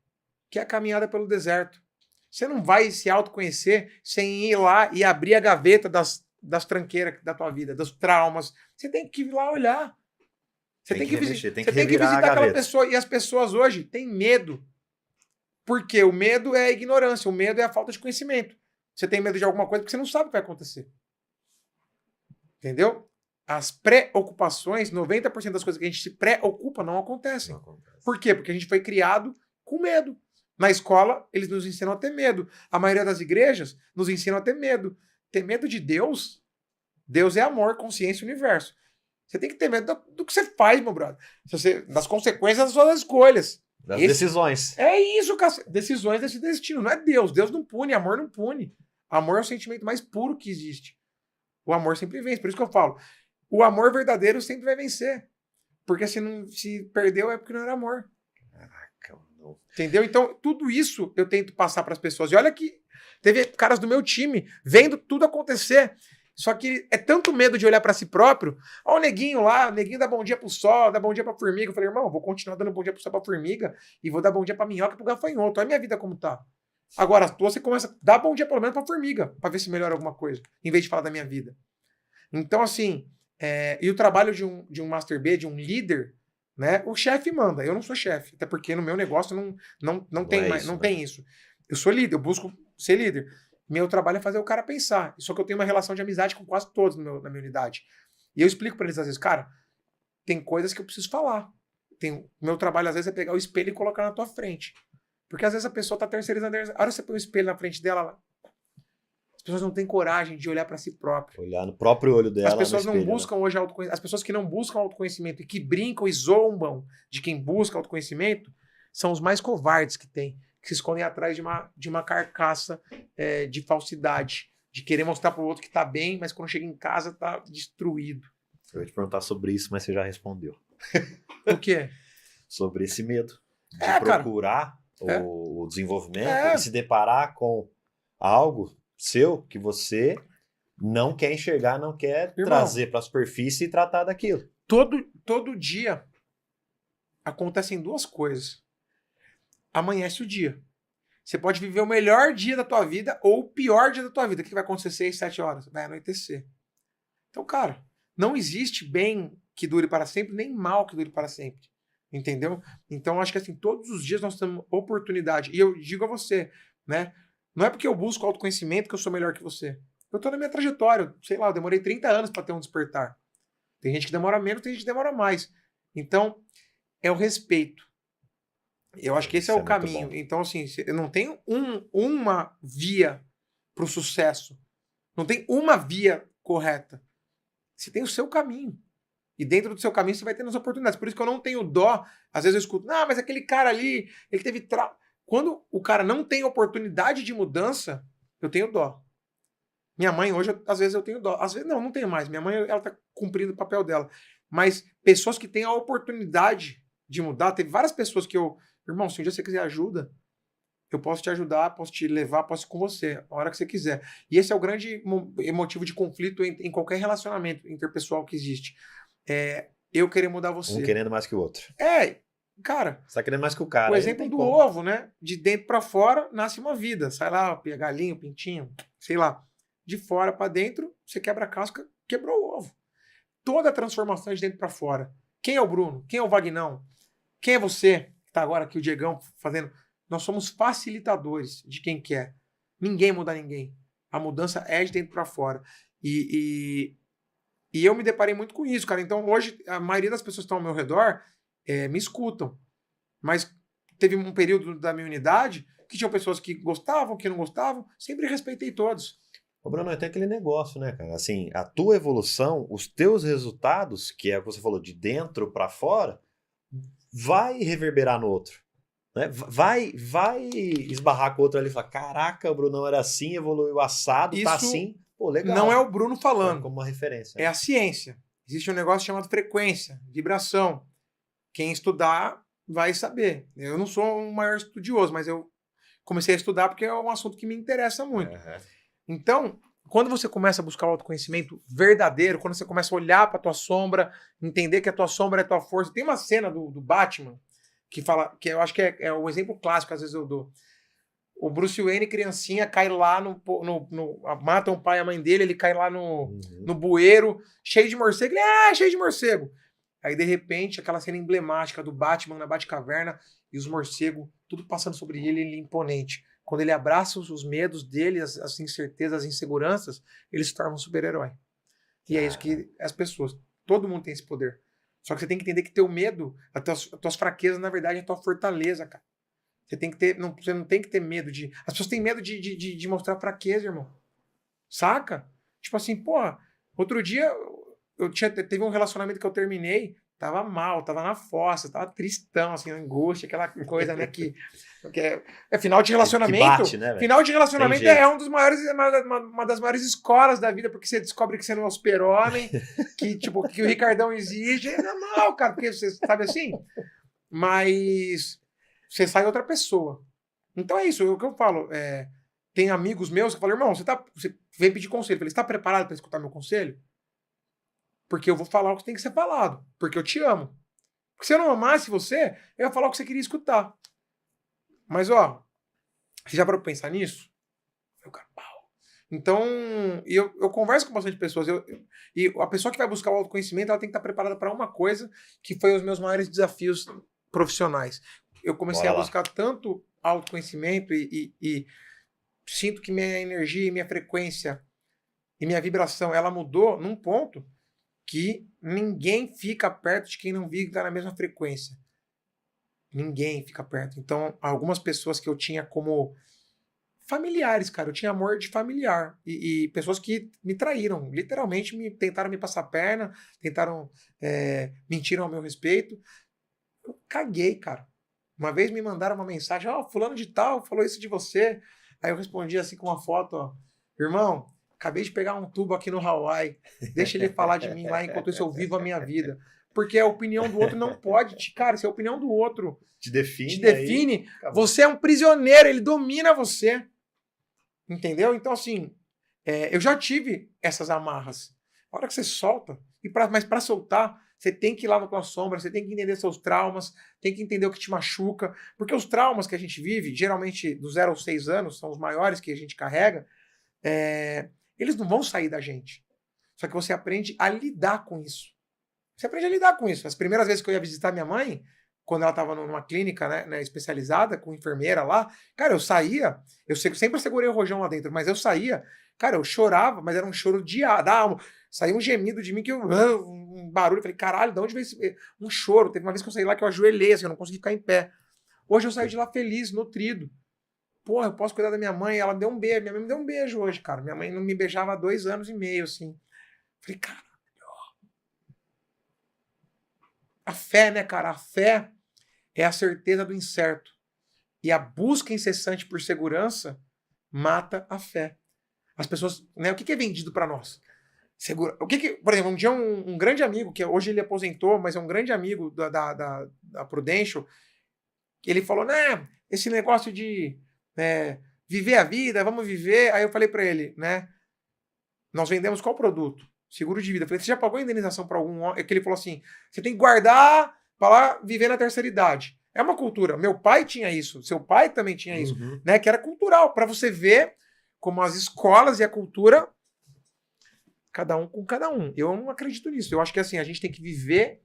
que é a caminhada pelo deserto. Você não vai se autoconhecer sem ir lá e abrir a gaveta das tranqueiras da tua vida, dos traumas. Você tem que ir lá olhar. Você tem que visitar aquela pessoa. E as pessoas hoje têm medo. Porque o medo é a ignorância, o medo é a falta de conhecimento. Você tem medo de alguma coisa porque você não sabe o que vai acontecer. Entendeu? As preocupações, 90% das coisas que a gente se preocupa não acontecem. Por quê? Porque a gente foi criado com medo. Na escola, eles nos ensinam a ter medo. A maioria das igrejas nos ensinam a ter medo. Ter medo de Deus? Deus é amor, consciência e universo. Você tem que ter medo do que você faz, meu brother. Das consequências das suas escolhas.
Das decisões.
É isso, cara. Decisões desse destino. Não é Deus. Deus não pune, amor não pune. Amor é o sentimento mais puro que existe. O amor sempre vence. Por isso que eu falo. O amor verdadeiro sempre vai vencer. Porque se perdeu é porque não era amor.
Caraca, não.
Entendeu? Então, tudo isso eu tento passar para as pessoas. E olha que teve caras do meu time vendo tudo acontecer. Só que é tanto medo de olhar para si próprio. Olha o neguinho lá, o neguinho dá bom dia pro sol, dá bom dia pra formiga. Eu falei, irmão, vou continuar dando bom dia pro sol, pra formiga e vou dar bom dia pra minhoca e pro gafanhoto. Olha a minha vida como tá. Agora, a tua, você começa a dar bom dia pelo menos pra formiga, pra ver se melhora alguma coisa, em vez de falar da minha vida. Então, assim, e o trabalho de um Master B, de um líder, né? O chefe manda, eu não sou chefe, até porque no meu negócio não tem isso. Eu sou líder, eu busco ser líder. Meu trabalho é fazer o cara pensar. Só que eu tenho uma relação de amizade com quase todos na minha unidade. E eu explico pra eles às vezes, cara, tem coisas que eu preciso falar. Meu trabalho às vezes é pegar o espelho e colocar na tua frente. Porque às vezes a pessoa tá terceirizando. A hora que você põe o espelho na frente dela, as pessoas não têm coragem de olhar pra si próprio.
Olhar no próprio olho dela.
As pessoas não buscam hoje autoconhecimento. As pessoas que não buscam autoconhecimento e que brincam e zombam de quem busca autoconhecimento são os mais covardes que tem. Que se escondem atrás de uma carcaça de falsidade, de querer mostrar pro outro que tá bem, mas quando chega em casa tá destruído.
Eu ia te perguntar sobre isso, mas você já respondeu.
O quê?
Sobre esse medo de procurar o desenvolvimento e se deparar com algo seu que você não quer enxergar, não quer trazer para a superfície e tratar daquilo.
Todo dia acontecem duas coisas. Amanhece o dia. Você pode viver o melhor dia da tua vida ou o pior dia da tua vida. O que vai acontecer 6, 7 horas? Vai anoitecer. Então, cara, não existe bem que dure para sempre, nem mal que dure para sempre. Entendeu? Então, acho que assim, todos os dias nós temos oportunidade. E eu digo a você, né? Não é porque eu busco autoconhecimento que eu sou melhor que você. Eu tô na minha trajetória. Sei lá, eu demorei 30 anos para ter um despertar. Tem gente que demora menos, tem gente que demora mais. Então, é o respeito. Eu acho que esse é o caminho. Então, assim, não tem uma via para o sucesso. Não tem uma via correta. Você tem o seu caminho. E dentro do seu caminho você vai tendo as oportunidades. Por isso que eu não tenho dó. Às vezes eu escuto, mas aquele cara ali, ele teve Quando o cara não tem oportunidade de mudança, eu tenho dó. Minha mãe hoje, às vezes eu tenho dó. Às vezes não tenho mais. Minha mãe, ela tá cumprindo o papel dela. Mas pessoas que têm a oportunidade de mudar, teve várias pessoas que irmão, se um dia você quiser ajuda, eu posso te ajudar, posso te levar, posso ir com você, a hora que você quiser. E esse é o grande motivo de conflito em qualquer relacionamento interpessoal que existe. Eu querer mudar você.
Um querendo mais que o outro.
Cara.
Você tá querendo mais que o cara.
O exemplo do ovo, né? De dentro pra fora nasce uma vida. Sai lá, galinho, pintinho, sei lá. De fora pra dentro, você quebra a casca, quebrou o ovo. Toda a transformação é de dentro pra fora. Quem é o Bruno? Quem é o Vagnão? Quem é você? Tá agora aqui o Diegão fazendo. Nós somos facilitadores de quem quer. Ninguém muda ninguém. A mudança é de dentro para fora. E eu me deparei muito com isso, cara. Então hoje a maioria das pessoas que estão ao meu redor me escutam. Mas teve um período da minha unidade que tinham pessoas que gostavam, que não gostavam. Sempre respeitei todos.
Ô Bruno, tem aquele negócio, né, cara? Assim, a tua evolução, os teus resultados, que é o que você falou, de dentro para fora, vai reverberar no outro, né? Vai esbarrar com o outro ali e falar, caraca, o Brunão era assim, evoluiu assado,
isso
tá assim, pô, legal.
Não é o Bruno falando.
Como uma referência.
É a ciência. Existe um negócio chamado frequência, vibração. Quem estudar vai saber. Eu não sou um maior estudioso, mas eu comecei a estudar porque é um assunto que me interessa muito. Então, quando você começa a buscar o autoconhecimento verdadeiro, quando você começa a olhar para tua sombra, entender que a tua sombra é a tua força. Tem uma cena do Batman que fala, que eu acho que é um exemplo clássico, às vezes eu dou. O Bruce Wayne, criancinha, cai lá mata o pai e a mãe dele, ele cai lá no bueiro, cheio de morcego, ele, cheio de morcego. Aí, de repente, aquela cena emblemática do Batman na Batcaverna e os morcegos, tudo passando sobre ele, ele imponente. Quando ele abraça os medos dele, as incertezas, as inseguranças, ele se torna um super-herói. E é isso que as pessoas, todo mundo tem esse poder. Só que você tem que entender que teu medo, as tuas fraquezas, na verdade, é a tua fortaleza, cara. Você tem que ter, você não tem que ter medo de... As pessoas têm medo de mostrar fraqueza, irmão. Saca? Tipo assim, porra, outro dia teve um relacionamento que eu terminei, tava mal, tava na fossa, tava tristão, assim, angústia, aquela coisa, né, que é final de relacionamento.
Que bate, né,
final de relacionamento é um dos maiores, uma das maiores escolas da vida, porque você descobre que você não é o super-homem, que, tipo, que o Ricardão exige, é normal, cara, porque você sabe assim, mas você sai outra pessoa. Então é isso, é o que eu falo, tem amigos meus que falam, irmão, você vem pedir conselho, eu falei, você tá preparado para escutar meu conselho? Porque eu vou falar o que tem que ser falado. Porque eu te amo. Porque se eu não amasse você, eu ia falar o que você queria escutar. Mas, ó, você já parou pra pensar nisso? Eu, cara, pau. Então, eu converso com bastante pessoas. E a pessoa que vai buscar o autoconhecimento, ela tem que estar preparada para uma coisa que foi os meus maiores desafios profissionais. Eu comecei a buscar tanto autoconhecimento e sinto que minha energia e minha frequência e minha vibração, ela mudou num ponto que ninguém fica perto de quem não vive na mesma frequência. Ninguém fica perto. Então, algumas pessoas que eu tinha como familiares, cara, eu tinha amor de familiar. E pessoas que me traíram, literalmente tentaram me passar a perna, tentaram, mentiram ao meu respeito. Eu caguei, cara. Uma vez me mandaram uma mensagem, fulano de tal falou isso de você. Aí eu respondi assim com uma foto, ó, irmão, acabei de pegar um tubo aqui no Hawaii. Deixa ele falar de mim lá enquanto eu vivo a minha vida. Porque a opinião do outro não pode. Cara, se a opinião do outro
te define
aí, você é um prisioneiro, ele domina você. Entendeu? Então, assim, eu já tive essas amarras. A hora que você solta, mas para soltar, você tem que ir lá na tua sombra, você tem que entender seus traumas, tem que entender o que te machuca. Porque os traumas que a gente vive, geralmente dos 0 aos 6 anos, são os maiores que a gente carrega, eles não vão sair da gente. Só que você aprende a lidar com isso. Você aprende a lidar com isso. As primeiras vezes que eu ia visitar minha mãe, quando ela estava numa clínica, né, especializada, com enfermeira lá, cara, eu saía, eu sempre segurei o rojão lá dentro, mas eu saía, cara, eu chorava, mas era um choro da alma. Saía um gemido de mim, um barulho, eu falei, caralho, de onde veio um choro? Teve uma vez que eu saí lá que eu ajoelhei, assim, eu não consegui ficar em pé. Hoje eu saio de lá feliz, nutrido. Porra, eu posso cuidar da minha mãe, ela me deu um beijo, minha mãe me deu um beijo hoje, cara. Minha mãe não me beijava há 2 anos e meio, assim. Falei, cara, a fé, né, cara? A fé é a certeza do incerto. E a busca incessante por segurança mata a fé. As pessoas, né? O que é vendido para nós? Por exemplo, um dia um grande amigo, que hoje ele aposentou, mas é um grande amigo da Prudential, ele falou, né, esse negócio de viver a vida, vamos viver. Aí eu falei para ele, né, nós vendemos qual produto? Seguro de vida. Eu falei, você já pagou a indenização para algum homem? É que ele falou assim, você tem que guardar para lá viver na terceira idade. É uma cultura. Meu pai tinha isso, seu pai também tinha isso, né, que era cultural, para você ver como as escolas e a cultura, cada um com cada um. Eu não acredito nisso. Eu acho que assim, a gente tem que viver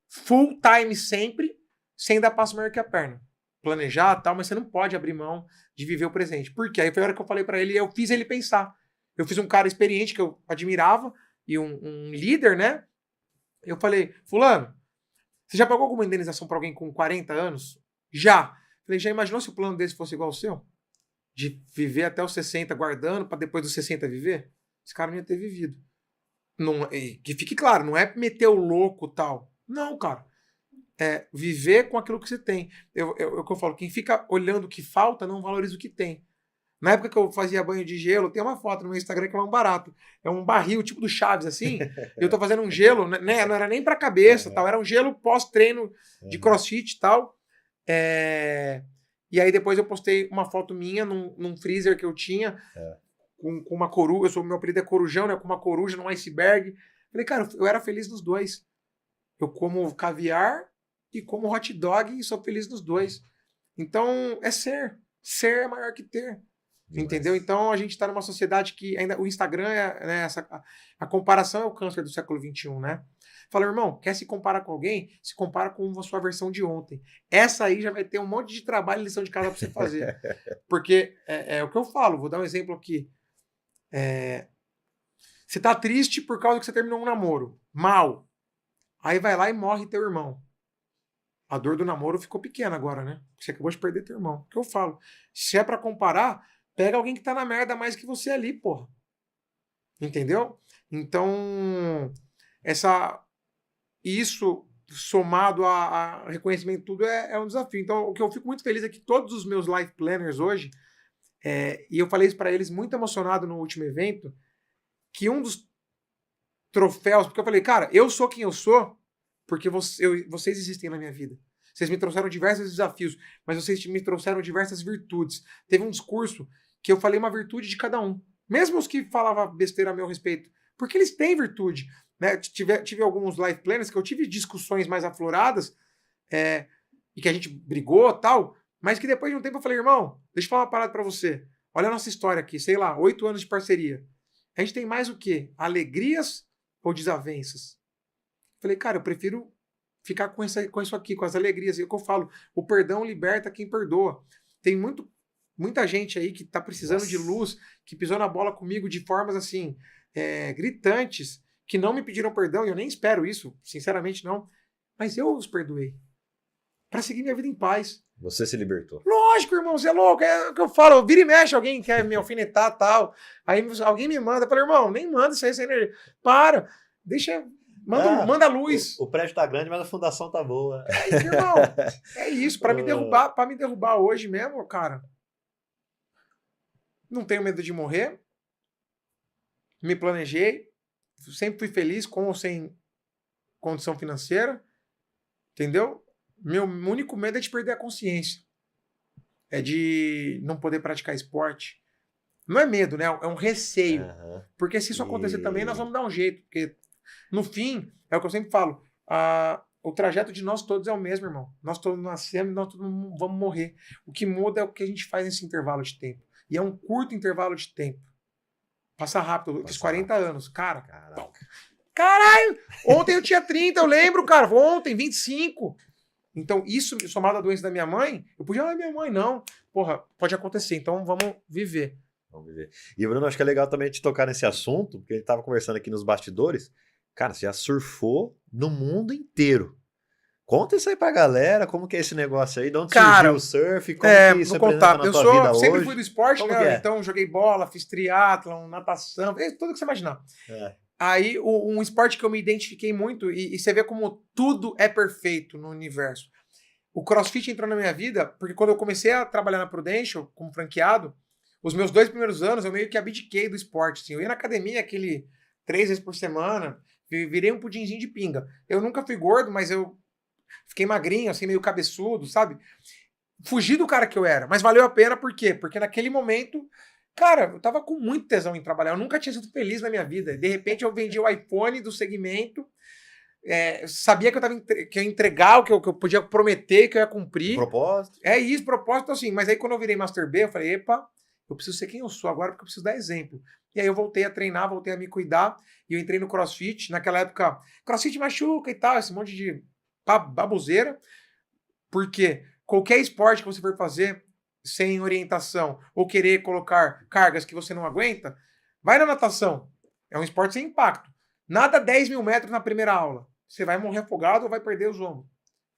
full time sempre, sem dar passo maior que a perna. Planejar tal, mas você não pode abrir mão de viver o presente. Por quê? Aí foi a hora que eu falei para ele e eu fiz ele pensar. Eu fiz um cara experiente que eu admirava e um líder, né? Eu falei, fulano, você já pagou alguma indenização para alguém com 40 anos? Já. Falei, já imaginou se o plano desse fosse igual ao seu? De viver até os 60 guardando para depois dos 60 viver? Esse cara não ia ter vivido. Não, que fique claro, não é meter o louco e tal. Não, cara. É viver com aquilo que você tem. O que eu falo, quem fica olhando o que falta não valoriza o que tem. Na época que eu fazia banho de gelo, tem uma foto no meu Instagram que é um barato. É um barril, tipo do Chaves, assim. Eu tô fazendo um gelo, né? Não era nem pra cabeça, tal. Era um gelo pós-treino de crossfit e tal. E aí depois eu postei uma foto minha num freezer que eu tinha, com uma coruja. Meu apelido é Corujão, né? Com uma coruja num iceberg. Falei, cara, eu era feliz nos dois. Eu como caviar e como hot dog e sou feliz nos dois. Então, é ser. Ser é maior que ter. Entendeu? Então a gente está numa sociedade que ainda o Instagram né, a comparação é o câncer do século XXI, né? Fala, irmão, quer se comparar com alguém? Se compara com a sua versão de ontem. Essa aí já vai ter um monte de trabalho e lição de casa para você fazer. Porque é o que eu falo, vou dar um exemplo aqui. Você tá triste por causa que você terminou um namoro. Mal. Aí vai lá e morre teu irmão. A dor do namoro ficou pequena agora, né? Você acabou de perder teu irmão. O que eu falo? Se é para comparar, pega alguém que tá na merda mais que você ali, porra. Entendeu? Então, isso somado a reconhecimento tudo é um desafio. Então, o que eu fico muito feliz é que todos os meus life planners hoje, e eu falei isso para eles muito emocionado no último evento, que um dos troféus, porque eu falei, cara, eu sou quem eu sou porque vocês existem na minha vida. Vocês me trouxeram diversos desafios, mas vocês me trouxeram diversas virtudes. Teve um discurso que eu falei uma virtude de cada um. Mesmo os que falavam besteira a meu respeito. Porque eles têm virtude. Né? Tive alguns life planners que eu tive discussões mais afloradas e que a gente brigou e tal, mas que depois de um tempo eu falei, irmão, deixa eu falar uma parada pra você. Olha a nossa história aqui, sei lá, 8 anos de parceria. A gente tem mais o quê? Alegrias ou desavenças? Falei, cara, eu prefiro ficar com isso aqui, com as alegrias. É o que eu falo, o perdão liberta quem perdoa. Tem muita gente aí que tá precisando de luz, que pisou na bola comigo de formas assim, gritantes, que não me pediram perdão, e eu nem espero isso, sinceramente não. Mas eu os perdoei. Pra seguir minha vida em paz.
Você se libertou.
Lógico, irmão, você é louco. É o que eu falo, vira e mexe, alguém quer me alfinetar e tal. Aí alguém me manda, eu falo, irmão, nem manda isso aí, essa energia. Para, deixa... Manda a luz.
O prédio tá grande, mas a fundação tá boa.
É isso, irmão. É isso. Pra me derrubar hoje mesmo, cara. Não tenho medo de morrer. Me planejei. Sempre fui feliz com ou sem condição financeira. Entendeu? Meu único medo é de perder a consciência. É de não poder praticar esporte. Não é medo, né? É um receio. Porque se isso acontecer também, nós vamos dar um jeito. Porque no fim, é o que eu sempre falo, o trajeto de nós todos é o mesmo, irmão. Nós todos nascemos e nós todos vamos morrer. O que muda é o que a gente faz nesse intervalo de tempo. E é um curto intervalo de tempo. Passa rápido. Eu fiz 40 anos. Cara, caralho! Ontem eu tinha 30, eu lembro, cara. Ontem, 25. Então, isso somado à doença da minha mãe, eu podia, minha mãe, não. Porra, pode acontecer. Então, vamos viver.
Vamos viver. E, Bruno, acho que é legal também te tocar nesse assunto, porque a gente tava conversando aqui nos bastidores. Cara, você já surfou no mundo inteiro. Conta isso aí pra galera, como que é esse negócio aí, de onde surgiu o surf, como que isso representa na tua vida hoje.
Eu sempre fui do esporte,
como
né? Então joguei bola, fiz triatlon, natação, tudo que você imaginar. Aí um esporte que eu me identifiquei muito, e você vê como tudo é perfeito no universo. O CrossFit entrou na minha vida, porque quando eu comecei a trabalhar na Prudential, como franqueado, os meus 2 primeiros anos eu meio que abdiquei do esporte. Assim. Eu ia na academia 3 vezes por semana, virei um pudinzinho de pinga. Eu nunca fui gordo, mas eu fiquei magrinho, assim, meio cabeçudo, sabe? Fugi do cara que eu era, mas valeu a pena, por quê? Porque naquele momento, cara, eu tava com muito tesão em trabalhar, eu nunca tinha sido feliz na minha vida. De repente eu vendi o iPhone do segmento, sabia que eu ia entregar o que eu podia prometer, que eu ia cumprir.
Propósito.
É isso, propósito assim. Mas aí quando eu virei Master B, eu falei, epa, eu preciso ser quem eu sou agora, porque eu preciso dar exemplo. E aí eu voltei a treinar, voltei a me cuidar, e eu entrei no CrossFit. Naquela época, CrossFit machuca e tal, esse monte de baboseira, porque qualquer esporte que você for fazer sem orientação ou querer colocar cargas que você não aguenta, vai na natação. É um esporte sem impacto. Nada 10 mil metros na primeira aula. Você vai morrer afogado ou vai perder os ombros.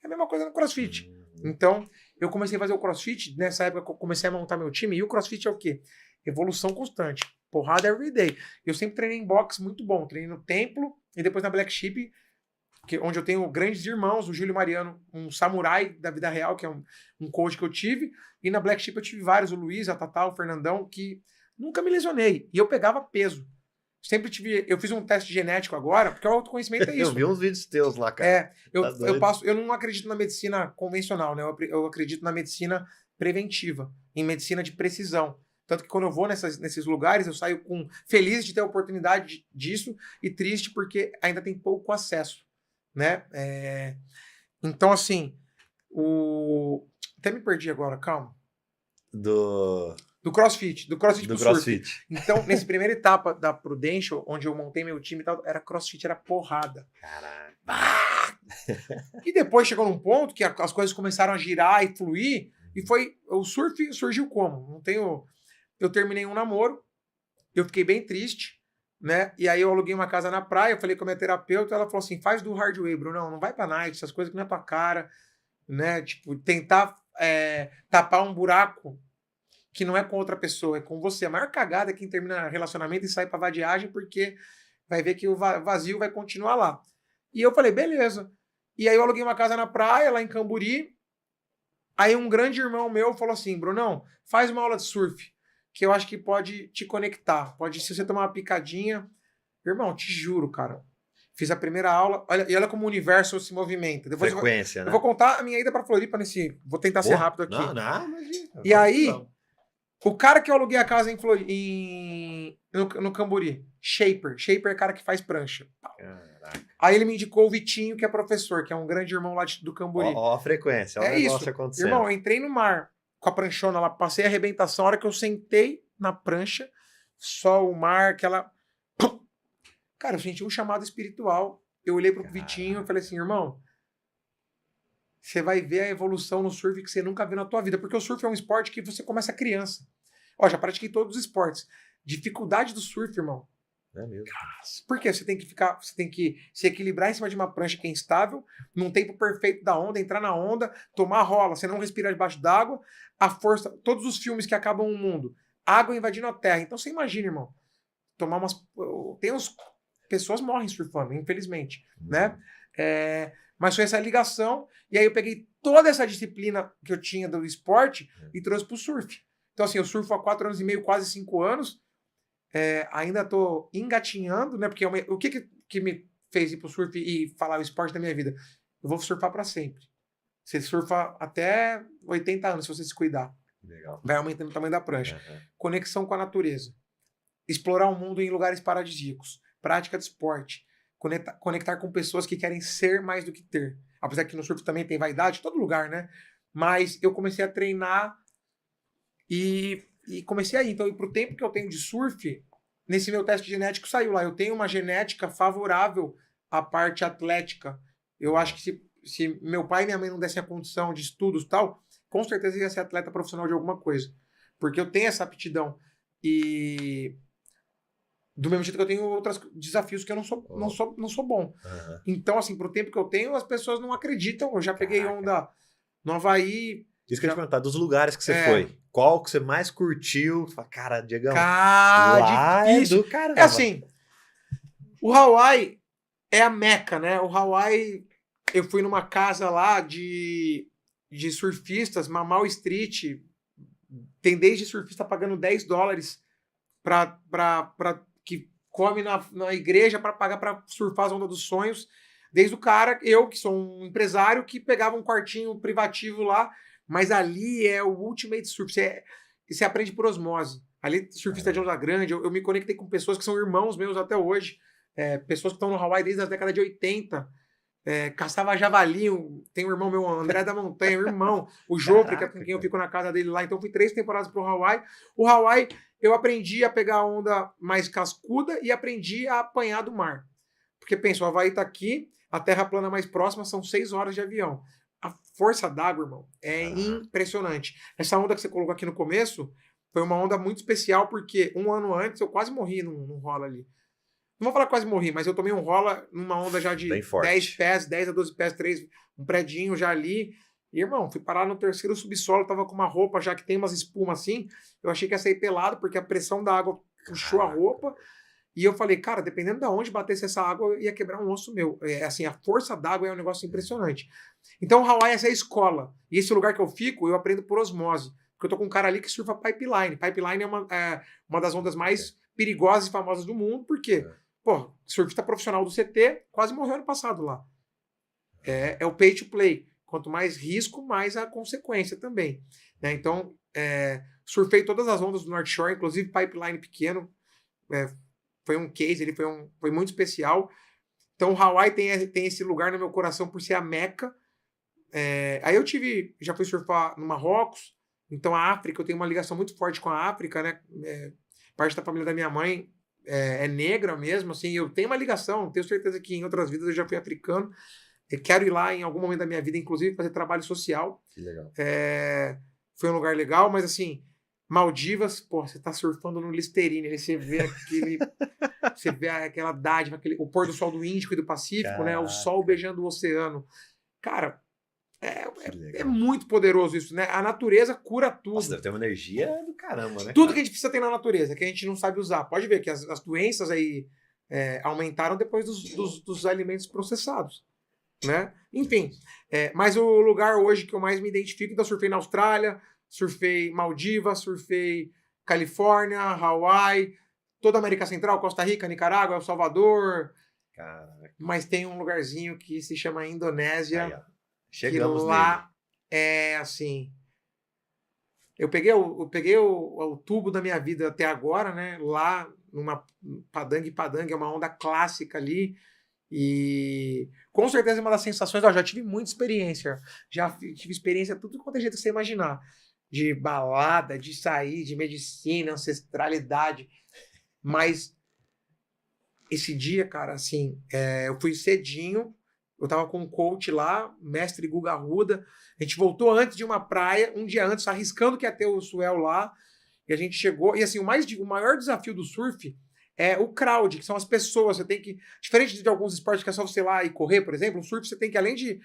É a mesma coisa no CrossFit. Então, eu comecei a fazer o CrossFit, nessa época eu comecei a montar meu time, e o CrossFit é o quê? Evolução constante. Porrada every day. Eu sempre treinei em boxe muito bom. Treinei no Templo e depois na Black Sheep, onde eu tenho grandes irmãos, o Júlio Mariano, um samurai da vida real, que é um coach que eu tive, e na Black Sheep eu tive vários, o Luiz, a Tatá, o Fernandão, que nunca me lesionei, e eu pegava peso. Sempre tive, eu fiz um teste genético agora, porque o autoconhecimento é isso.
Eu vi uns vídeos teus lá, cara.
Eu não acredito na medicina convencional, né? Eu acredito na medicina preventiva, em medicina de precisão. Tanto que quando eu vou nesses lugares, eu saio feliz de ter a oportunidade disso e triste porque ainda tem pouco acesso. Né? Então, assim, até me perdi agora, calma.
Do
Do CrossFit pro surf.
CrossFit.
Então, nessa primeira etapa da Prudential, onde eu montei meu time e tal, era CrossFit, era porrada.
Caraca.
E depois chegou num ponto que as coisas começaram a girar e fluir, e o surf surgiu como? Eu terminei um namoro, eu fiquei bem triste, né? E aí eu aluguei uma casa na praia, eu falei com a minha terapeuta, ela falou assim, faz do hard way, Bruno, não vai pra night, essas coisas que não é tua cara, né? Tipo, tentar tapar um buraco que não é com outra pessoa, é com você. A maior cagada é quem termina relacionamento e sai pra vadiagem porque vai ver que o vazio vai continuar lá. E eu falei, beleza. E aí eu aluguei uma casa na praia, lá em Camburi. Aí um grande irmão meu falou assim, Brunão, faz uma aula de surf, que eu acho que pode te conectar. Pode, se você tomar uma picadinha... Irmão, te juro, cara. Fiz a primeira aula, olha como o universo se movimenta. Depois
Frequência, né?
eu vou contar a minha ida pra Floripa nesse... Vou tentar ser rápido aqui.
Não, imagina.
E aí, o cara que eu aluguei a casa no Camburi, Shaper é cara que faz prancha.
Caraca.
Aí ele me indicou o Vitinho, que é professor, que é um grande irmão lá do Camburi.
Ó a frequência, ó o negócio acontecendo.
Irmão, eu entrei no mar com a pranchona lá, passei a arrebentação, a hora que eu sentei na prancha, só o mar, aquela... Cara, eu senti um chamado espiritual. Eu olhei pro Vitinho e falei assim, irmão, você vai ver a evolução no surf que você nunca viu na tua vida, porque o surf é um esporte que você começa criança. Ó, já pratiquei todos os esportes. Dificuldade do surf, irmão.
É mesmo.
Por quê? Você tem que se equilibrar em cima de uma prancha que é instável, num tempo perfeito da onda, entrar na onda, tomar rola, você não respirar debaixo d'água, a força, todos os filmes que acabam o mundo, água invadindo a terra. Então você imagina, irmão, pessoas morrem surfando, infelizmente, né? Mas foi essa ligação, e aí eu peguei toda essa disciplina que eu tinha do esporte e trouxe pro surf. Então assim, eu surfo há 4 anos e meio, quase 5 anos, ainda tô engatinhando, né? Porque o que me fez ir pro surf e falar o esporte da minha vida? Eu vou surfar para sempre. Você surfa até 80 anos, se você se cuidar.
Legal.
Vai aumentando o tamanho da prancha. Conexão com a natureza. Explorar o mundo em lugares paradisíacos. Prática de esporte. Conectar com pessoas que querem ser mais do que ter. Apesar que no surf também tem vaidade, em todo lugar, né? Mas eu comecei a treinar e comecei a ir. Então, pro tempo que eu tenho de surf, nesse meu teste genético saiu lá. Eu tenho uma genética favorável à parte atlética. Eu acho que se meu pai e minha mãe não dessem a condição de estudos e tal, com certeza eu ia ser atleta profissional de alguma coisa. Porque eu tenho essa aptidão. E do mesmo jeito que eu tenho outros desafios que eu não sou bom. Então, assim, pro tempo que eu tenho, as pessoas não acreditam. Eu já peguei onda no Havaí.
Isso que eu ia te perguntar, dos lugares que você foi, qual que você mais curtiu? Cara, Diegão,
lá difícil.
É do caramba.
É assim, o Hawaii é a meca, né? O Hawaii, eu fui numa casa lá de surfistas, Mamau Street, tem desde surfista pagando $10 que come na igreja para pagar para surfar as ondas dos sonhos, desde o cara, eu que sou um empresário que pegava um quartinho privativo lá, mas ali é o ultimate surf, você aprende por osmose. Ali, surfista de onda grande, eu me conectei com pessoas que são irmãos meus até hoje, pessoas que estão no Hawaii desde a década de 80, caçava javali, tem um irmão meu, André da Montanha, um irmão, o Jofre, que é com quem eu fico na casa dele lá, então fui 3 temporadas pro Hawaii. O Hawaii, eu aprendi a pegar a onda mais cascuda e aprendi a apanhar do mar. Porque pensa, o Hawaii tá aqui, a terra plana mais próxima são 6 horas de avião. A força d'água, irmão, é impressionante. Essa onda que você colocou aqui no começo foi uma onda muito especial, porque 1 ano antes eu quase morri num rola ali. Não vou falar quase morri, mas eu tomei um rola numa onda já de 10 pés, 10 a 12 pés, 3, um predinho já ali. E, irmão, fui parar no 3º subsolo, tava com uma roupa já que tem umas espumas assim. Eu achei que ia sair pelado, porque a pressão da água puxou a roupa. E eu falei, cara, dependendo de onde batesse essa água, ia quebrar um osso meu. Assim, a força d'água é um negócio impressionante. Então, o Hawaii é essa escola. E esse lugar que eu fico, eu aprendo por osmose. Porque eu tô com um cara ali que surfa pipeline. Pipeline é uma das ondas mais perigosas e famosas do mundo. Por quê? Pô, surfista profissional do CT quase morreu ano passado lá. É o pay to play. Quanto mais risco, mais a consequência também. Né? Então, surfei todas as ondas do North Shore, inclusive pipeline pequeno. Foi um case, ele foi muito especial. Então, o Hawaii tem esse lugar no meu coração por ser a meca. Aí eu já fui surfar no Marrocos, então a África, eu tenho uma ligação muito forte com a África, né? Parte da família da minha mãe é negra mesmo, assim, eu tenho uma ligação, tenho certeza que em outras vidas eu já fui africano. Eu quero ir lá em algum momento da minha vida, inclusive, fazer trabalho social.
Que legal.
Foi um lugar legal, mas assim, Maldivas, pô, você tá surfando no Listerine, aí você vê você vê aquela dádiva, o pôr do sol do Índico e do Pacífico, né? O sol beijando o oceano. Cara, é muito poderoso isso, né? A natureza cura tudo.
Nossa, deve ter uma energia do caramba, né?
Tudo que a gente precisa ter na natureza, que a gente não sabe usar. Pode ver que as doenças aí aumentaram depois dos alimentos processados, né? Enfim, mas o lugar hoje que eu mais me identifico, então surfei na Austrália, surfei Maldivas, surfei Califórnia, Hawaii, toda a América Central, Costa Rica, Nicarágua, El Salvador.
Caraca.
Mas tem um lugarzinho que se chama Indonésia.
Aí, ó. Chegamos
que lá
nele.
é assim. Eu peguei o tubo da minha vida até agora, né? Lá numa Padang Padang, é uma onda clássica ali. E com certeza é uma das sensações. Eu já tive muita experiência. Já tive experiência tudo quanto é jeito que você imaginar. De balada, de sair, de medicina, ancestralidade. Mas esse dia, cara, assim, eu fui cedinho. Eu tava com um coach lá, mestre Guga Arruda. A gente voltou antes de uma praia, um dia antes, arriscando que ia ter o swell lá. E a gente chegou. E assim, o maior desafio do surf é o crowd, que são as pessoas. Você tem que. Diferente de alguns esportes que é só você ir lá e correr, por exemplo, o surf você tem que, além de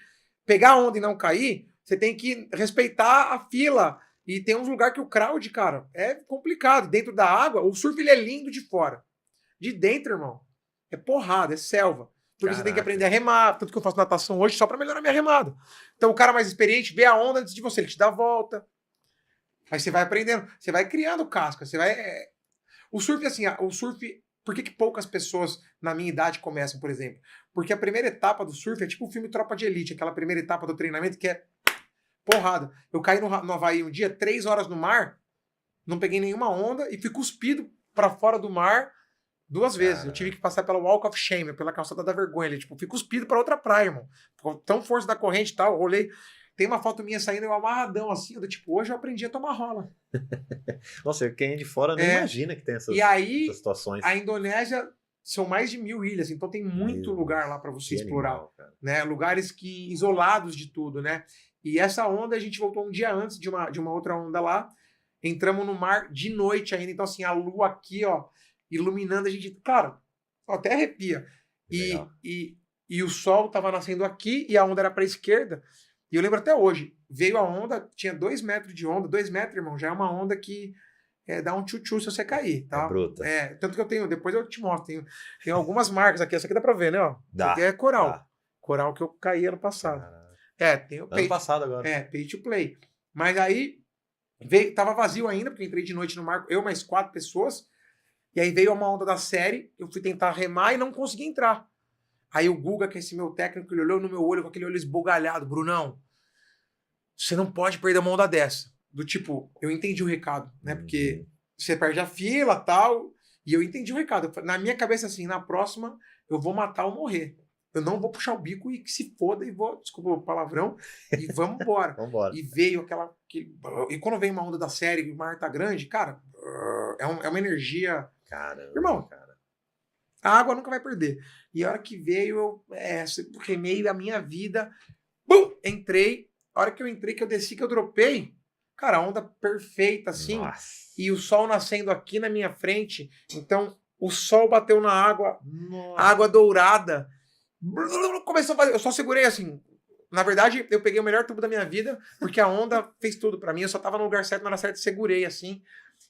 pegar a onda e não cair, você tem que respeitar a fila. E tem uns lugares que o crowd, cara, é complicado. Dentro da água, o surf ele é lindo de fora. De dentro, irmão, é porrada, é selva. Porque você tem que aprender a remar. Tanto que eu faço natação hoje só para melhorar minha remada. Então o cara mais experiente vê a onda antes de você, ele te dá a volta. Aí você vai aprendendo, você vai criando casca, você vai... O surf, assim, o surf... Por que poucas pessoas na minha idade começam, por exemplo? Porque a primeira etapa do surf é tipo o filme Tropa de Elite, aquela primeira etapa do treinamento que é porrada. Eu caí no Havaí um dia, 3 horas no mar, não peguei nenhuma onda e fui cuspido para fora do mar 2 vezes. Eu tive que passar pela Walk of Shame, pela calçada da vergonha. Ele, fui cuspido para outra praia, irmão. Tão força da corrente e tal, eu rolei. Tem uma foto minha saindo, eu amarradão assim, eu, hoje eu aprendi a tomar rola.
Nossa, quem é de fora não imagina que tem essas situações.
A Indonésia são mais de 1000 ilhas, então tem muito lugar lá para você explorar.
Animal,
né? Lugares isolados de tudo, né? E essa onda, a gente voltou um dia antes de uma outra onda lá. Entramos no mar de noite ainda, então assim, a lua aqui, ó, iluminando a gente, cara, até arrepia. E o sol tava nascendo aqui e a onda era para a esquerda. E eu lembro até hoje, veio a onda, tinha 2 metros de onda, 2 metros, irmão, já é uma onda que dá um tchu-tchu se você cair, tá?
É bruta.
Tanto que eu tenho, depois eu te mostro, tem algumas marcas aqui, essa aqui dá pra ver, né? Ó.
Dá.
Isso aqui é coral.
Dá.
Coral que eu caí ano passado. Tem o
ano passado agora.
Pay to play. Mas aí, tava vazio ainda, porque entrei de noite no mar, eu mais 4 pessoas. E aí veio uma onda da série, eu fui tentar remar e não consegui entrar. Aí o Guga, que é esse meu técnico, ele olhou no meu olho com aquele olho esbugalhado. Brunão, você não pode perder uma onda dessa. Do tipo, eu entendi o recado, né? Porque você perde a fila e tal. E eu entendi o recado. Na minha cabeça, assim, na próxima, eu vou matar ou morrer. Eu não vou puxar o bico e que se foda e vou, desculpa o palavrão, e vamos embora. E veio e quando vem uma onda da série e o mar tá grande, cara, é uma energia...
Caramba,
irmão, a água nunca vai perder. E a hora que veio, eu remei a minha vida, entrei. A hora que eu entrei, que eu desci, que eu dropei, cara, a onda perfeita, assim. Nossa. E o sol nascendo aqui na minha frente. Então, o sol bateu na água, água dourada. Começou a fazer, eu só segurei assim. Na verdade, eu peguei o melhor tubo da minha vida, porque a onda fez tudo pra mim. Eu só tava no lugar certo, na hora certa, segurei assim.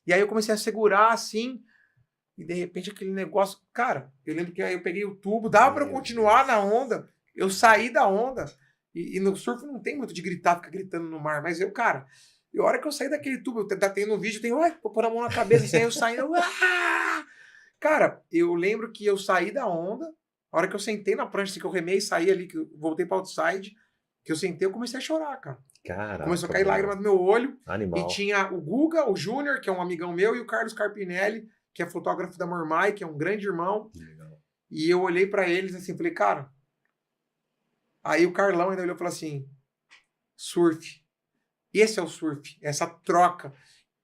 E aí eu comecei a segurar assim. E de repente aquele negócio... Cara, eu lembro que aí eu peguei o tubo, dava pra eu continuar na onda. Eu saí da onda. E no surf não tem muito de gritar, ficar gritando no mar. Mas cara... E a hora que eu saí daquele tubo, eu tenho no vídeo, vou pôr a mão na cabeça, assim, aí eu saí... Cara, eu lembro que eu saí da onda. A hora que eu sentei na prancha, assim, que eu remei e saí ali, que eu voltei pra outside, que eu sentei, eu comecei a chorar, cara.
Caraca,
começou a cair lágrima do meu olho.
Animal.
E tinha o Guga, o Júnior, que é um amigão meu, e o Carlos Carpinelli, que é fotógrafo da Mormai, que é um grande irmão. Legal. E eu olhei pra eles assim, falei, cara... Aí o Carlão ainda olhou e falou assim, Surf. Esse é o surf, essa troca.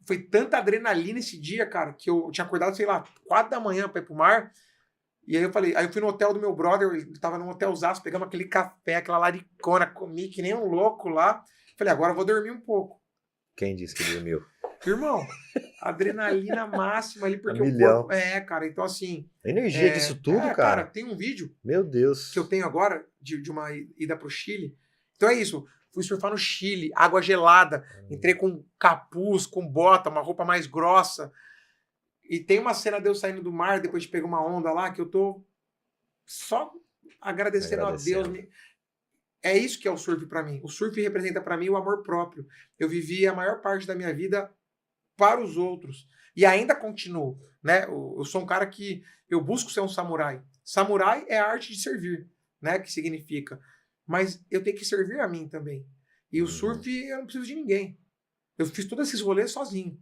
Foi tanta adrenalina esse dia, cara, que eu tinha acordado, sei lá, 4 da manhã pra ir pro mar. E aí eu fui no hotel do meu brother, ele tava num hotelzaço, pegamos aquele café, aquela laricona, comi que nem um louco lá. Falei, agora eu vou dormir um pouco.
Quem disse que dormiu?
Irmão, adrenalina máxima ali, porque
A
o
milhão.
corpo... cara, então assim...
A energia disso tudo,
cara,
cara.
tem um vídeo
Meu Deus.
que eu tenho agora, de uma ida pro Chile. Então é isso, fui surfar no Chile, água gelada, entrei com capuz, com bota, uma roupa mais grossa. E tem uma cena de eu saindo do mar, depois de pegar uma onda lá, que eu tô só agradecendo a Deus. É isso que é o surf pra mim. O surf representa pra mim o amor próprio. Eu vivi a maior parte da minha vida para os outros. E ainda continuo, né? Eu sou um cara que eu busco ser um samurai. Samurai é a arte de servir, né? Que significa. Mas eu tenho que servir a mim também. E o surf, eu não preciso de ninguém. Eu fiz todos esses rolês sozinho.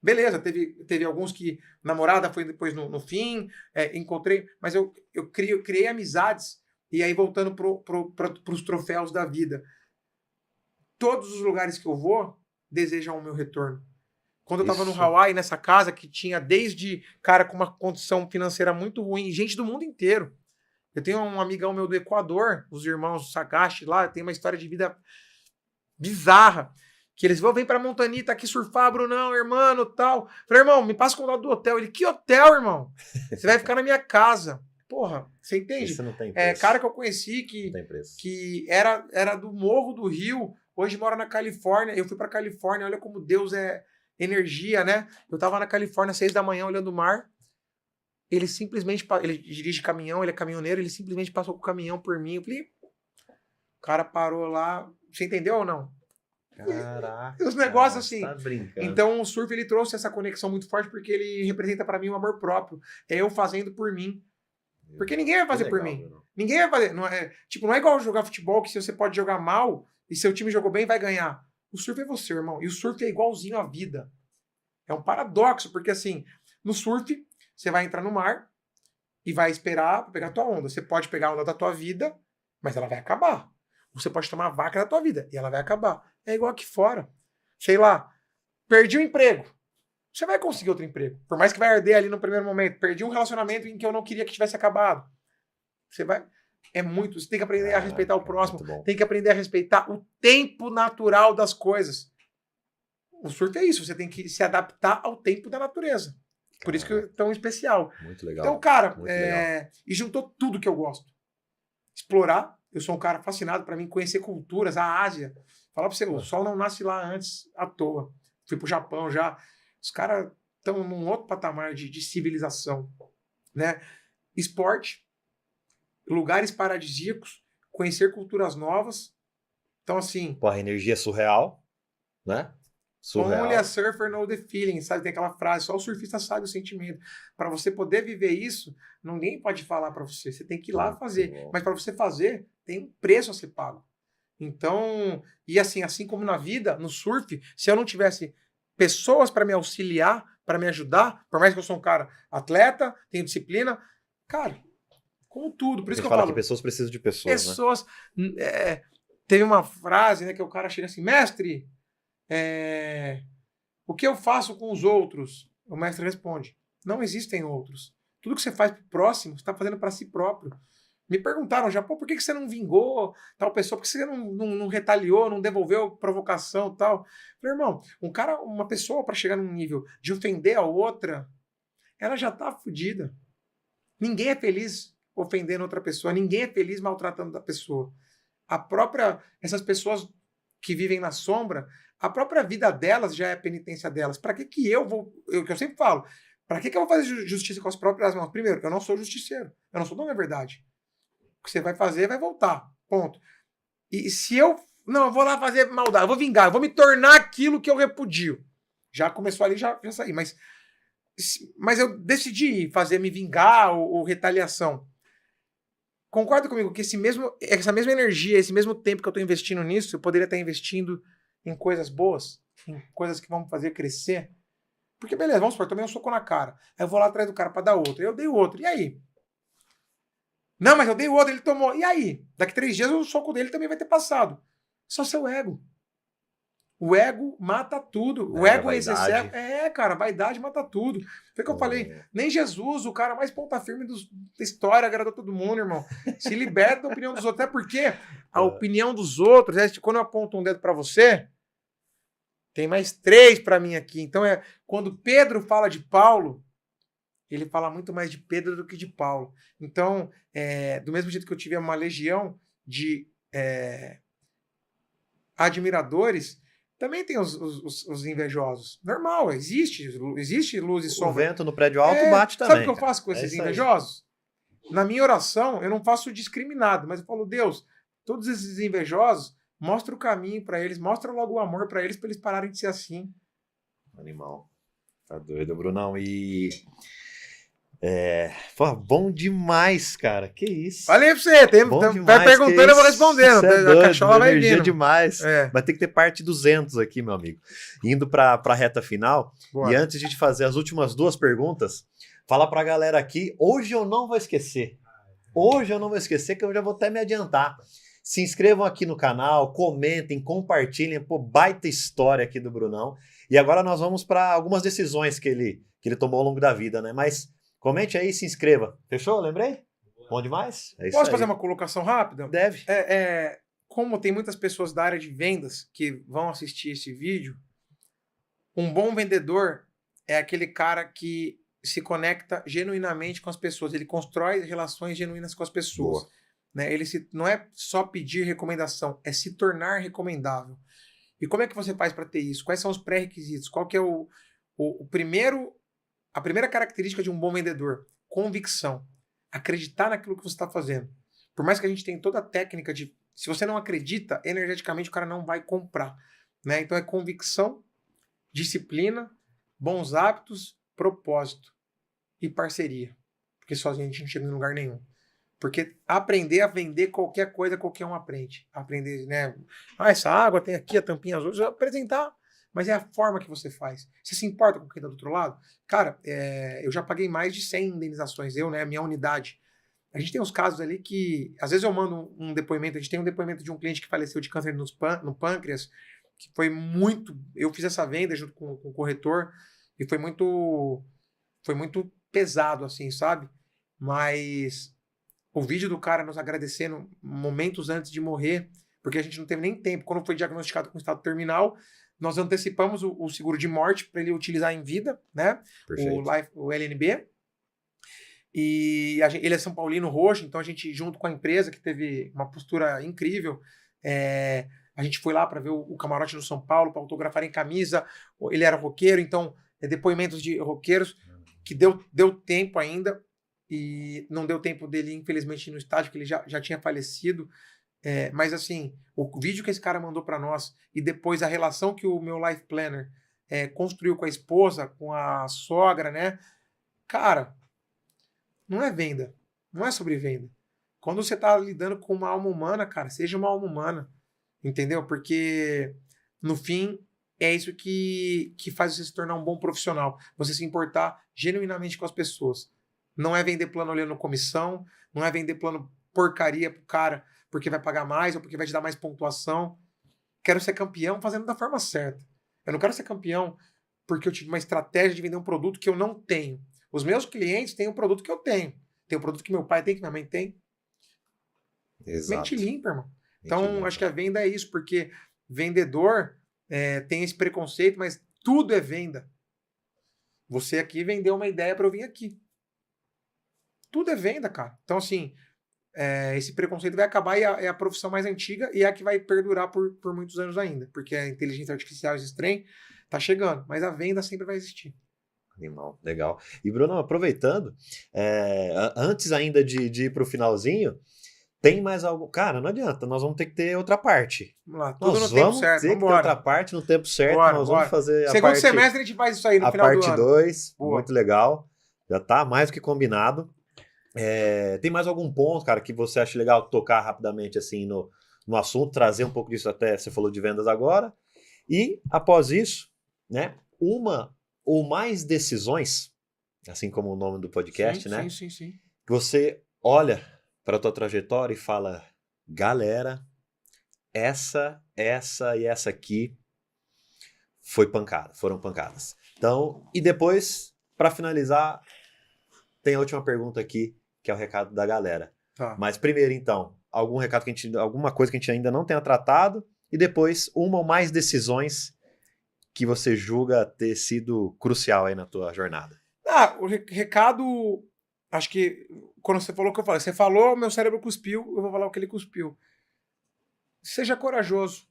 Beleza, teve alguns que namorada foi depois no fim, encontrei, mas eu criei amizades. E aí, voltando para os troféus da vida. Todos os lugares que eu vou desejam o meu retorno. Quando eu estava no Hawaii, nessa casa que tinha desde cara com uma condição financeira muito ruim, gente do mundo inteiro. Eu tenho um amigão meu do Equador, os irmãos Sagashi lá, tem uma história de vida bizarra. Que eles vão, vem pra Montanita aqui surfar, Brunão, irmão, tal. Falei, irmão, me passa o contato do hotel. Ele, que hotel, irmão? Você vai ficar na minha casa. Porra, você entende?
Isso não tem preço.
Cara que eu conheci que era do Morro do Rio, hoje mora na Califórnia. Eu fui pra Califórnia, olha como Deus é energia, né? Eu tava na Califórnia, 6 da manhã, olhando o mar. Ele simplesmente, ele dirige caminhão, ele é caminhoneiro, ele simplesmente passou com o caminhão por mim. Eu falei, o cara parou lá. Você entendeu ou não?
Caraca.
Os negócios assim.
Tá brincando.
Então o surf ele trouxe essa conexão muito forte porque ele representa pra mim o amor próprio. É eu fazendo por mim. Porque ninguém vai fazer por mim. Ninguém vai fazer. Não é igual jogar futebol que se você pode jogar mal e seu time jogou bem, vai ganhar. O surf é você, irmão. E o surf é igualzinho à vida. É um paradoxo, porque assim, no surf, você vai entrar no mar e vai esperar pra pegar a tua onda. Você pode pegar a onda da tua vida, mas ela vai acabar. Você pode tomar a vaca da tua vida e ela vai acabar. É igual aqui fora. Sei lá, perdi o emprego. Você vai conseguir outro emprego. Por mais que vai arder ali no primeiro momento. Perdi um relacionamento em que eu não queria que tivesse acabado. Você vai... Você tem que aprender a respeitar o próximo. Tem que aprender a respeitar o tempo natural das coisas. O surf é isso. Você tem que se adaptar ao tempo da natureza. Por isso que é tão especial.
Muito legal.
Então, cara, e juntou tudo que eu gosto. Explorar. Eu sou um cara fascinado para mim, conhecer culturas, a Ásia. Falar pra você, o sol não nasce lá antes à toa. Fui pro Japão já. Os caras estão num outro patamar de civilização, né? Esporte, lugares paradisíacos, conhecer culturas novas. Então, assim...
Pô, a energia é surreal, né? Surreal.
Only a surfer know the feeling, sabe? Tem aquela frase, só o surfista sabe o sentimento. Para você poder viver isso, ninguém pode falar para você. Você tem que ir lá fazer. Mas para você fazer, tem um preço a ser pago. Então, e assim como na vida, no surf, se eu não tivesse pessoas para me auxiliar, para me ajudar, por mais que eu sou um cara atleta, tenho disciplina, cara, como tudo. Por isso que eu falo
que pessoas precisam de pessoas,
né? Teve uma frase, né, que o cara chega assim, mestre, o que eu faço com os outros? O mestre responde, não existem outros. Tudo que você faz pro próximo, você está fazendo para si próprio. Me perguntaram já, pô, por que você não vingou tal pessoa? Por que você não retaliou, não devolveu provocação e tal? Falei, irmão, uma pessoa para chegar num nível de ofender a outra, ela já tá fodida. Ninguém é feliz ofendendo outra pessoa, ninguém é feliz maltratando a pessoa. Essas pessoas que vivem na sombra, a própria vida delas já é a penitência delas. Para que eu vou... que eu sempre falo, para que eu vou fazer justiça com as próprias mãos? Primeiro, eu não sou justiceiro, eu não sou dono da verdade. O que você vai fazer, vai voltar. Ponto. E se eu vou lá fazer maldade, eu vou vingar, eu vou me tornar aquilo que eu repudio. Já começou ali, já saí. Mas eu decidi me vingar ou retaliação. Concorda comigo que essa mesma energia, esse mesmo tempo que eu estou investindo nisso, eu poderia estar investindo em coisas boas, em coisas que vão fazer crescer? Porque beleza, vamos supor, eu tomei um soco na cara. Aí eu vou lá atrás do cara para dar outro. Eu dei outro. E aí? Não, mas eu dei o outro, ele tomou. E aí? Daqui 3 dias o soco dele também vai ter passado. Só seu ego. O ego mata tudo. O ego excessivo. Cara, vaidade mata tudo. Foi o que eu falei. Nem Jesus, o cara mais ponta firme da história, agradou todo mundo, irmão. Se liberta da opinião dos outros. Até porque a opinião dos outros, quando eu aponto um dedo pra você, tem mais 3 pra mim aqui. Então, quando Pedro fala de Paulo, ele fala muito mais de Pedro do que de Paulo. Então, do mesmo jeito que eu tive uma legião de admiradores, também tem os invejosos. Normal, existe luz e sombra.
O vento no prédio alto bate também.
Sabe o que eu faço com esses invejosos? Na minha oração, eu não faço discriminado, mas eu falo, Deus, todos esses invejosos, mostra o caminho para eles, mostra logo o amor para eles pararem de ser assim.
Animal. Tá doido, Brunão. E... Pô, bom demais, cara. Que isso.
Falei pra você, vai perguntando, eu vou respondendo.
É
a cachola vai vindo.
Demais. Vai ter que ter parte 200 aqui, meu amigo. Indo pra reta final. Bora. E antes de te fazer as últimas 2 perguntas, fala pra galera aqui, hoje eu não vou esquecer. Hoje eu não vou esquecer, que eu já vou até me adiantar. Se inscrevam aqui no canal, comentem, compartilhem. Pô, baita história aqui do Brunão. E agora nós vamos para algumas decisões que ele tomou ao longo da vida, né? Mas... comente aí e se inscreva. Fechou? Lembrei? Bom demais?
Posso fazer uma colocação rápida?
Deve.
Como tem muitas pessoas da área de vendas que vão assistir esse vídeo, um bom vendedor é aquele cara que se conecta genuinamente com as pessoas. Ele constrói relações genuínas com as pessoas. Né? Não é só pedir recomendação, é se tornar recomendável. E como é que você faz para ter isso? Quais são os pré-requisitos? Qual que é a primeira característica de um bom vendedor? Convicção. Acreditar naquilo que você está fazendo. Por mais que a gente tenha toda a técnica de... se você não acredita, energeticamente o cara não vai comprar. Né? Então é convicção, disciplina, bons hábitos, propósito e parceria. Porque sozinho a gente não chega em lugar nenhum. Porque aprender a vender qualquer coisa, qualquer um aprende. Aprender, né? Essa água tem aqui a tampinha azul. Apresentar... mas é a forma que você faz. Você se importa com quem está do outro lado? Cara, eu já paguei mais de 100 indenizações, minha unidade. A gente tem uns casos ali que, às vezes eu mando um depoimento, a gente tem um depoimento de um cliente que faleceu de câncer no pâncreas, que foi muito... eu fiz essa venda junto com o corretor, e foi muito pesado, assim, sabe? Mas o vídeo do cara nos agradecendo momentos antes de morrer, porque a gente não teve nem tempo. Quando foi diagnosticado com estado terminal, nós antecipamos o seguro de morte para ele utilizar em vida, né? O LNB. E ele é São Paulino roxo, então a gente, junto com a empresa, que teve uma postura incrível, a gente foi lá para ver o camarote no São Paulo, para autografar em camisa. Ele era roqueiro, então depoimentos de roqueiros, que deu tempo ainda, e não deu tempo dele, infelizmente, no estádio, que ele já tinha falecido. Mas assim, o vídeo que esse cara mandou para nós e depois a relação que o meu life planner construiu com a esposa, com a sogra, né? Cara, não é venda, não é sobre venda. Quando você tá lidando com uma alma humana, cara, seja uma alma humana, entendeu? Porque no fim é isso que faz você se tornar um bom profissional. Você se importar genuinamente com as pessoas. Não é vender plano olhando comissão, não é vender plano porcaria pro cara porque vai pagar mais ou porque vai te dar mais pontuação. Quero ser campeão fazendo da forma certa. Eu não quero ser campeão porque eu tive uma estratégia de vender um produto que eu não tenho. Os meus clientes têm um produto que eu tenho. Tem um produto que meu pai tem, que minha mãe tem.
Exato.
Mente limpa, irmão. Então, acho que a venda é isso, porque vendedor tem esse preconceito, mas tudo é venda. Você aqui vendeu uma ideia para eu vir aqui. Tudo é venda, cara. Então, assim, esse preconceito vai acabar e é a profissão mais antiga e é a que vai perdurar por muitos anos ainda, porque a inteligência artificial, esse trem, tá chegando, mas a venda sempre vai existir.
Animal, legal. E Bruno, aproveitando, antes ainda de ir para o finalzinho, tem mais algo? Cara, não adianta, nós vamos ter que ter outra parte.
Vamos lá, tudo no tempo certo,
ter que ter outra parte no tempo certo, nós vamos fazer
Segundo semestre a gente faz isso aí no final do ano.
A parte 2, muito legal, já tá mais do que combinado. Tem mais algum ponto, cara, que você acha legal tocar rapidamente assim no assunto, trazer um pouco disso, até você falou de vendas agora, e após isso, né, uma ou mais decisões, assim como o nome do podcast, né?
Sim.
Que você olha para a tua trajetória e fala, galera, essa e essa aqui foram pancadas. Então, e depois, para finalizar, tem a última pergunta aqui, que é o recado da galera.
Tá.
Mas primeiro, então, alguma coisa que a gente ainda não tenha tratado, e depois uma ou mais decisões que você julga ter sido crucial aí na tua jornada.
O recado, acho que quando você falou o que eu falei, você falou, meu cérebro cuspiu, eu vou falar o que ele cuspiu. Seja corajoso,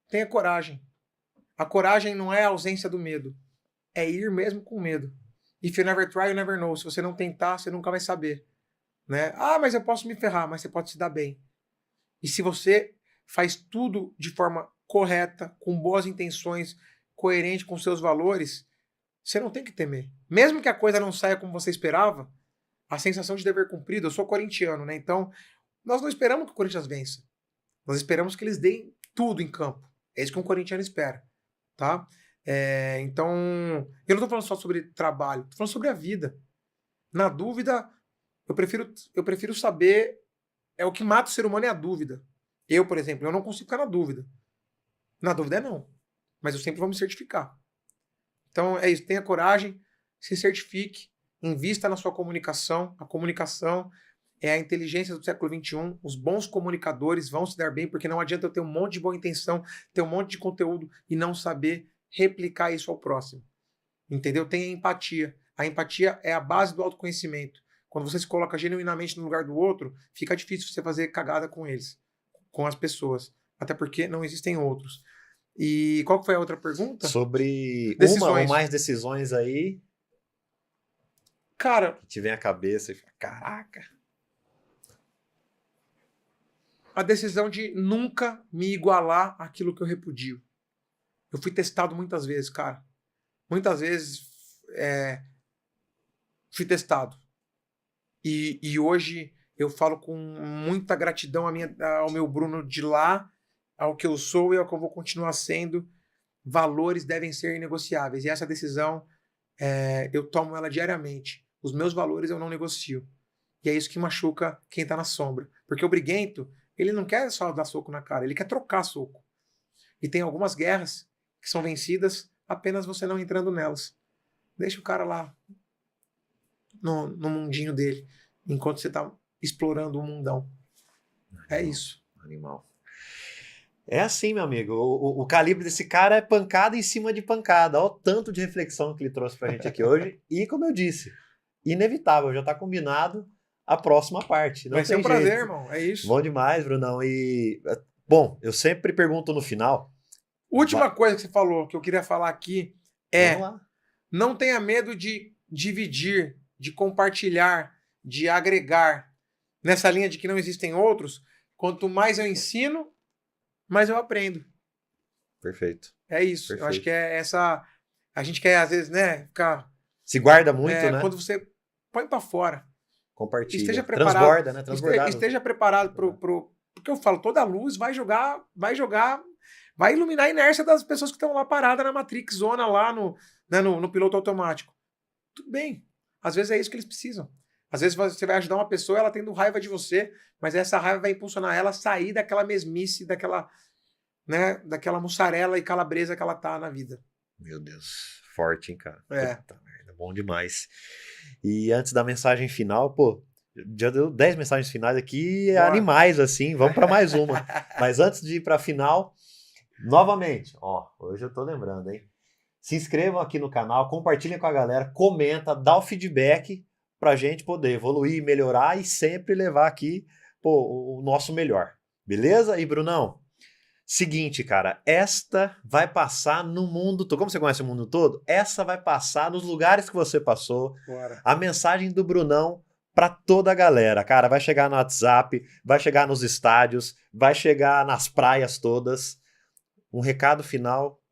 tenha coragem. A coragem não é a ausência do medo, é ir mesmo com medo. If you never try, you never know. Se você não tentar, você nunca vai saber. Né? Mas eu posso me ferrar, mas você pode se dar bem. E se você faz tudo de forma correta, com boas intenções, coerente com seus valores, você não tem que temer. Mesmo que a coisa não saia como você esperava, a sensação de dever cumprido, eu sou corintiano, né? Então, nós não esperamos que o Corinthians vença. Nós esperamos que eles deem tudo em campo. É isso que um corintiano espera, tá? Então, eu não estou falando só sobre trabalho, estou falando sobre a vida. Na dúvida, eu prefiro saber, o que mata o ser humano é a dúvida. Eu, por exemplo, eu não consigo ficar na dúvida. Na dúvida é não, mas eu sempre vou me certificar. Então é isso, tenha coragem, se certifique, invista na sua comunicação. A comunicação é a inteligência do século XXI. Os bons comunicadores vão se dar bem, porque não adianta eu ter um monte de boa intenção, ter um monte de conteúdo e não saber replicar isso ao próximo. Entendeu? Tenha empatia. A empatia é a base do autoconhecimento. Quando você se coloca genuinamente no lugar do outro, fica difícil você fazer cagada com eles, com as pessoas. Até porque não existem outros. E qual que foi a outra pergunta?
Sobre
Decisões.
uma ou mais decisões aí.
Cara,
que te vem à cabeça e fala, caraca.
A decisão de nunca me igualar àquilo que eu repudio. Eu fui testado muitas vezes, cara. Muitas vezes fui testado. E hoje eu falo com muita gratidão ao meu Bruno de lá, ao que eu sou e ao que eu vou continuar sendo. Valores devem ser inegociáveis. E essa decisão, eu tomo ela diariamente. Os meus valores eu não negocio. E é isso que machuca quem tá na sombra. Porque o briguento, ele não quer só dar soco na cara, ele quer trocar soco. E tem algumas guerras que são vencidas apenas você não entrando nelas. Deixa o cara lá no mundinho dele, enquanto você tá explorando o mundão. É isso.
Animal. É assim, meu amigo. O calibre desse cara é pancada em cima de pancada. Olha o tanto de reflexão que ele trouxe pra gente aqui hoje. E, como eu disse, inevitável, já tá combinado a próxima parte. Não
vai ser um
tem
prazer,
jeito.
irmão. É isso.
Bom demais, Brunão. E, bom, eu sempre pergunto no final.
Última coisa que você falou, que eu queria falar aqui, não tenha medo de dividir, de compartilhar, de agregar. Nessa linha de que não existem outros, quanto mais eu ensino, mais eu aprendo.
Perfeito.
É isso.
Perfeito.
Eu acho que é essa... A gente quer, às vezes, né, ficar...
Se guarda muito, né?
Quando você põe pra fora.
Compartilha.
Esteja preparado.
Transborda, né? Transbordado.
Esteja preparado porque eu falo, toda a luz vai iluminar a inércia das pessoas que estão lá paradas na Matrix Zona, lá no piloto automático. Tudo bem. Às vezes é isso que eles precisam. Às vezes você vai ajudar uma pessoa, ela tendo raiva de você, mas essa raiva vai impulsionar ela a sair daquela mesmice, daquela mussarela e calabresa que ela tá na vida.
Meu Deus. Forte, hein, cara?
Puta
merda, bom demais. E antes da mensagem final, pô, já deu 10 mensagens finais aqui, animais, assim, vamos para mais uma. Mas antes de ir para a final, novamente, hoje eu tô lembrando, hein? Se inscrevam aqui no canal, compartilhem com a galera, comenta, dá o feedback pra gente poder evoluir, melhorar e sempre levar aqui, o nosso melhor. Beleza? E, Brunão, seguinte, cara, esta vai passar no mundo todo. Como você conhece o mundo todo? Essa vai passar nos lugares que você passou.
Bora.
A mensagem do Brunão para toda a galera, cara, vai chegar no WhatsApp, vai chegar nos estádios, vai chegar nas praias todas. Um recado final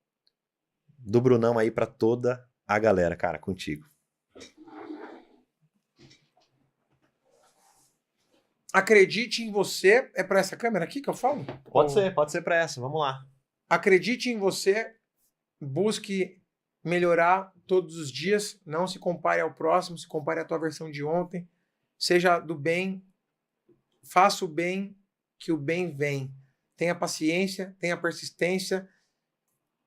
do Brunão aí para toda a galera, cara, contigo.
Acredite em você. É para essa câmera aqui que eu falo?
Pode ser para essa, vamos lá.
Acredite em você, busque melhorar todos os dias, não se compare ao próximo, se compare à tua versão de ontem, seja do bem, faça o bem, que o bem vem. tenha paciência, tenha persistência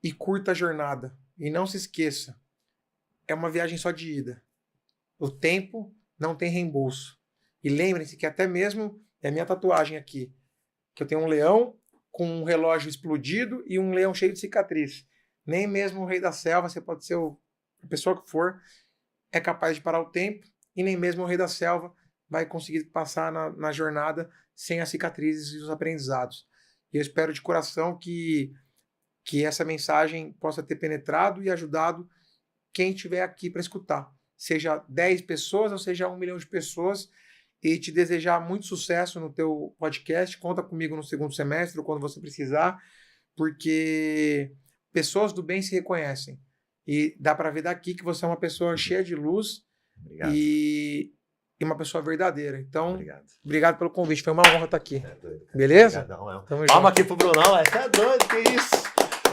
e curta a jornada. E não se esqueça, é uma viagem só de ida. O tempo não tem reembolso. E lembrem-se que até mesmo, é a minha tatuagem aqui, que eu tenho um leão com um relógio explodido e um leão cheio de cicatriz. Nem mesmo o rei da selva, você pode ser a pessoa que for, é capaz de parar o tempo, e nem mesmo o rei da selva vai conseguir passar na jornada sem as cicatrizes e os aprendizados. E eu espero de coração que essa mensagem possa ter penetrado e ajudado quem estiver aqui para escutar. Seja 10 pessoas ou seja 1 milhão de pessoas, e te desejar muito sucesso no teu podcast. Conta comigo no segundo semestre ou quando você precisar, porque pessoas do bem se reconhecem. E dá para ver daqui que você é uma pessoa cheia de luz e uma pessoa verdadeira. Então, obrigado pelo convite. Foi uma honra estar aqui.
É doido,
beleza?
Obrigadão, palma aqui pro Brunão. Você é doido, que isso?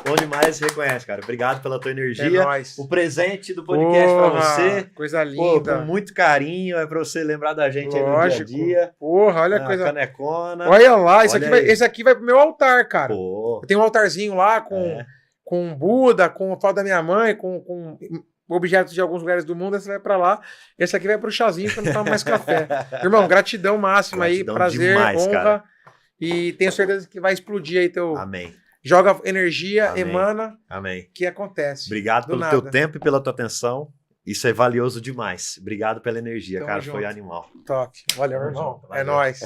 Bom demais, se reconhece, cara. Obrigado pela tua energia.
É nóis.
O presente do podcast para você.
Coisa linda.
Com muito carinho, é para você lembrar da gente aí no dia a dia.
Porra, olha a coisa.
Canecona.
Olha lá, esse aqui vai pro meu altar, cara.
Pô.
Eu tenho um altarzinho lá com Buda, com a foto da minha mãe, com objetos de alguns lugares do mundo. Esse vai para lá. Esse aqui vai pro chazinho, que eu não tomo mais café. Irmão, gratidão máxima aí. Prazer, demais, honra. Cara. E tenho certeza que vai explodir aí teu...
Amém.
Joga energia,
Amém.
Emana.
Amém.
Que acontece.
Obrigado pelo teu tempo e pela tua atenção. Isso é valioso demais. Obrigado pela energia, cara. Junto. Foi animal.
Top. Valeu, irmão. É nóis.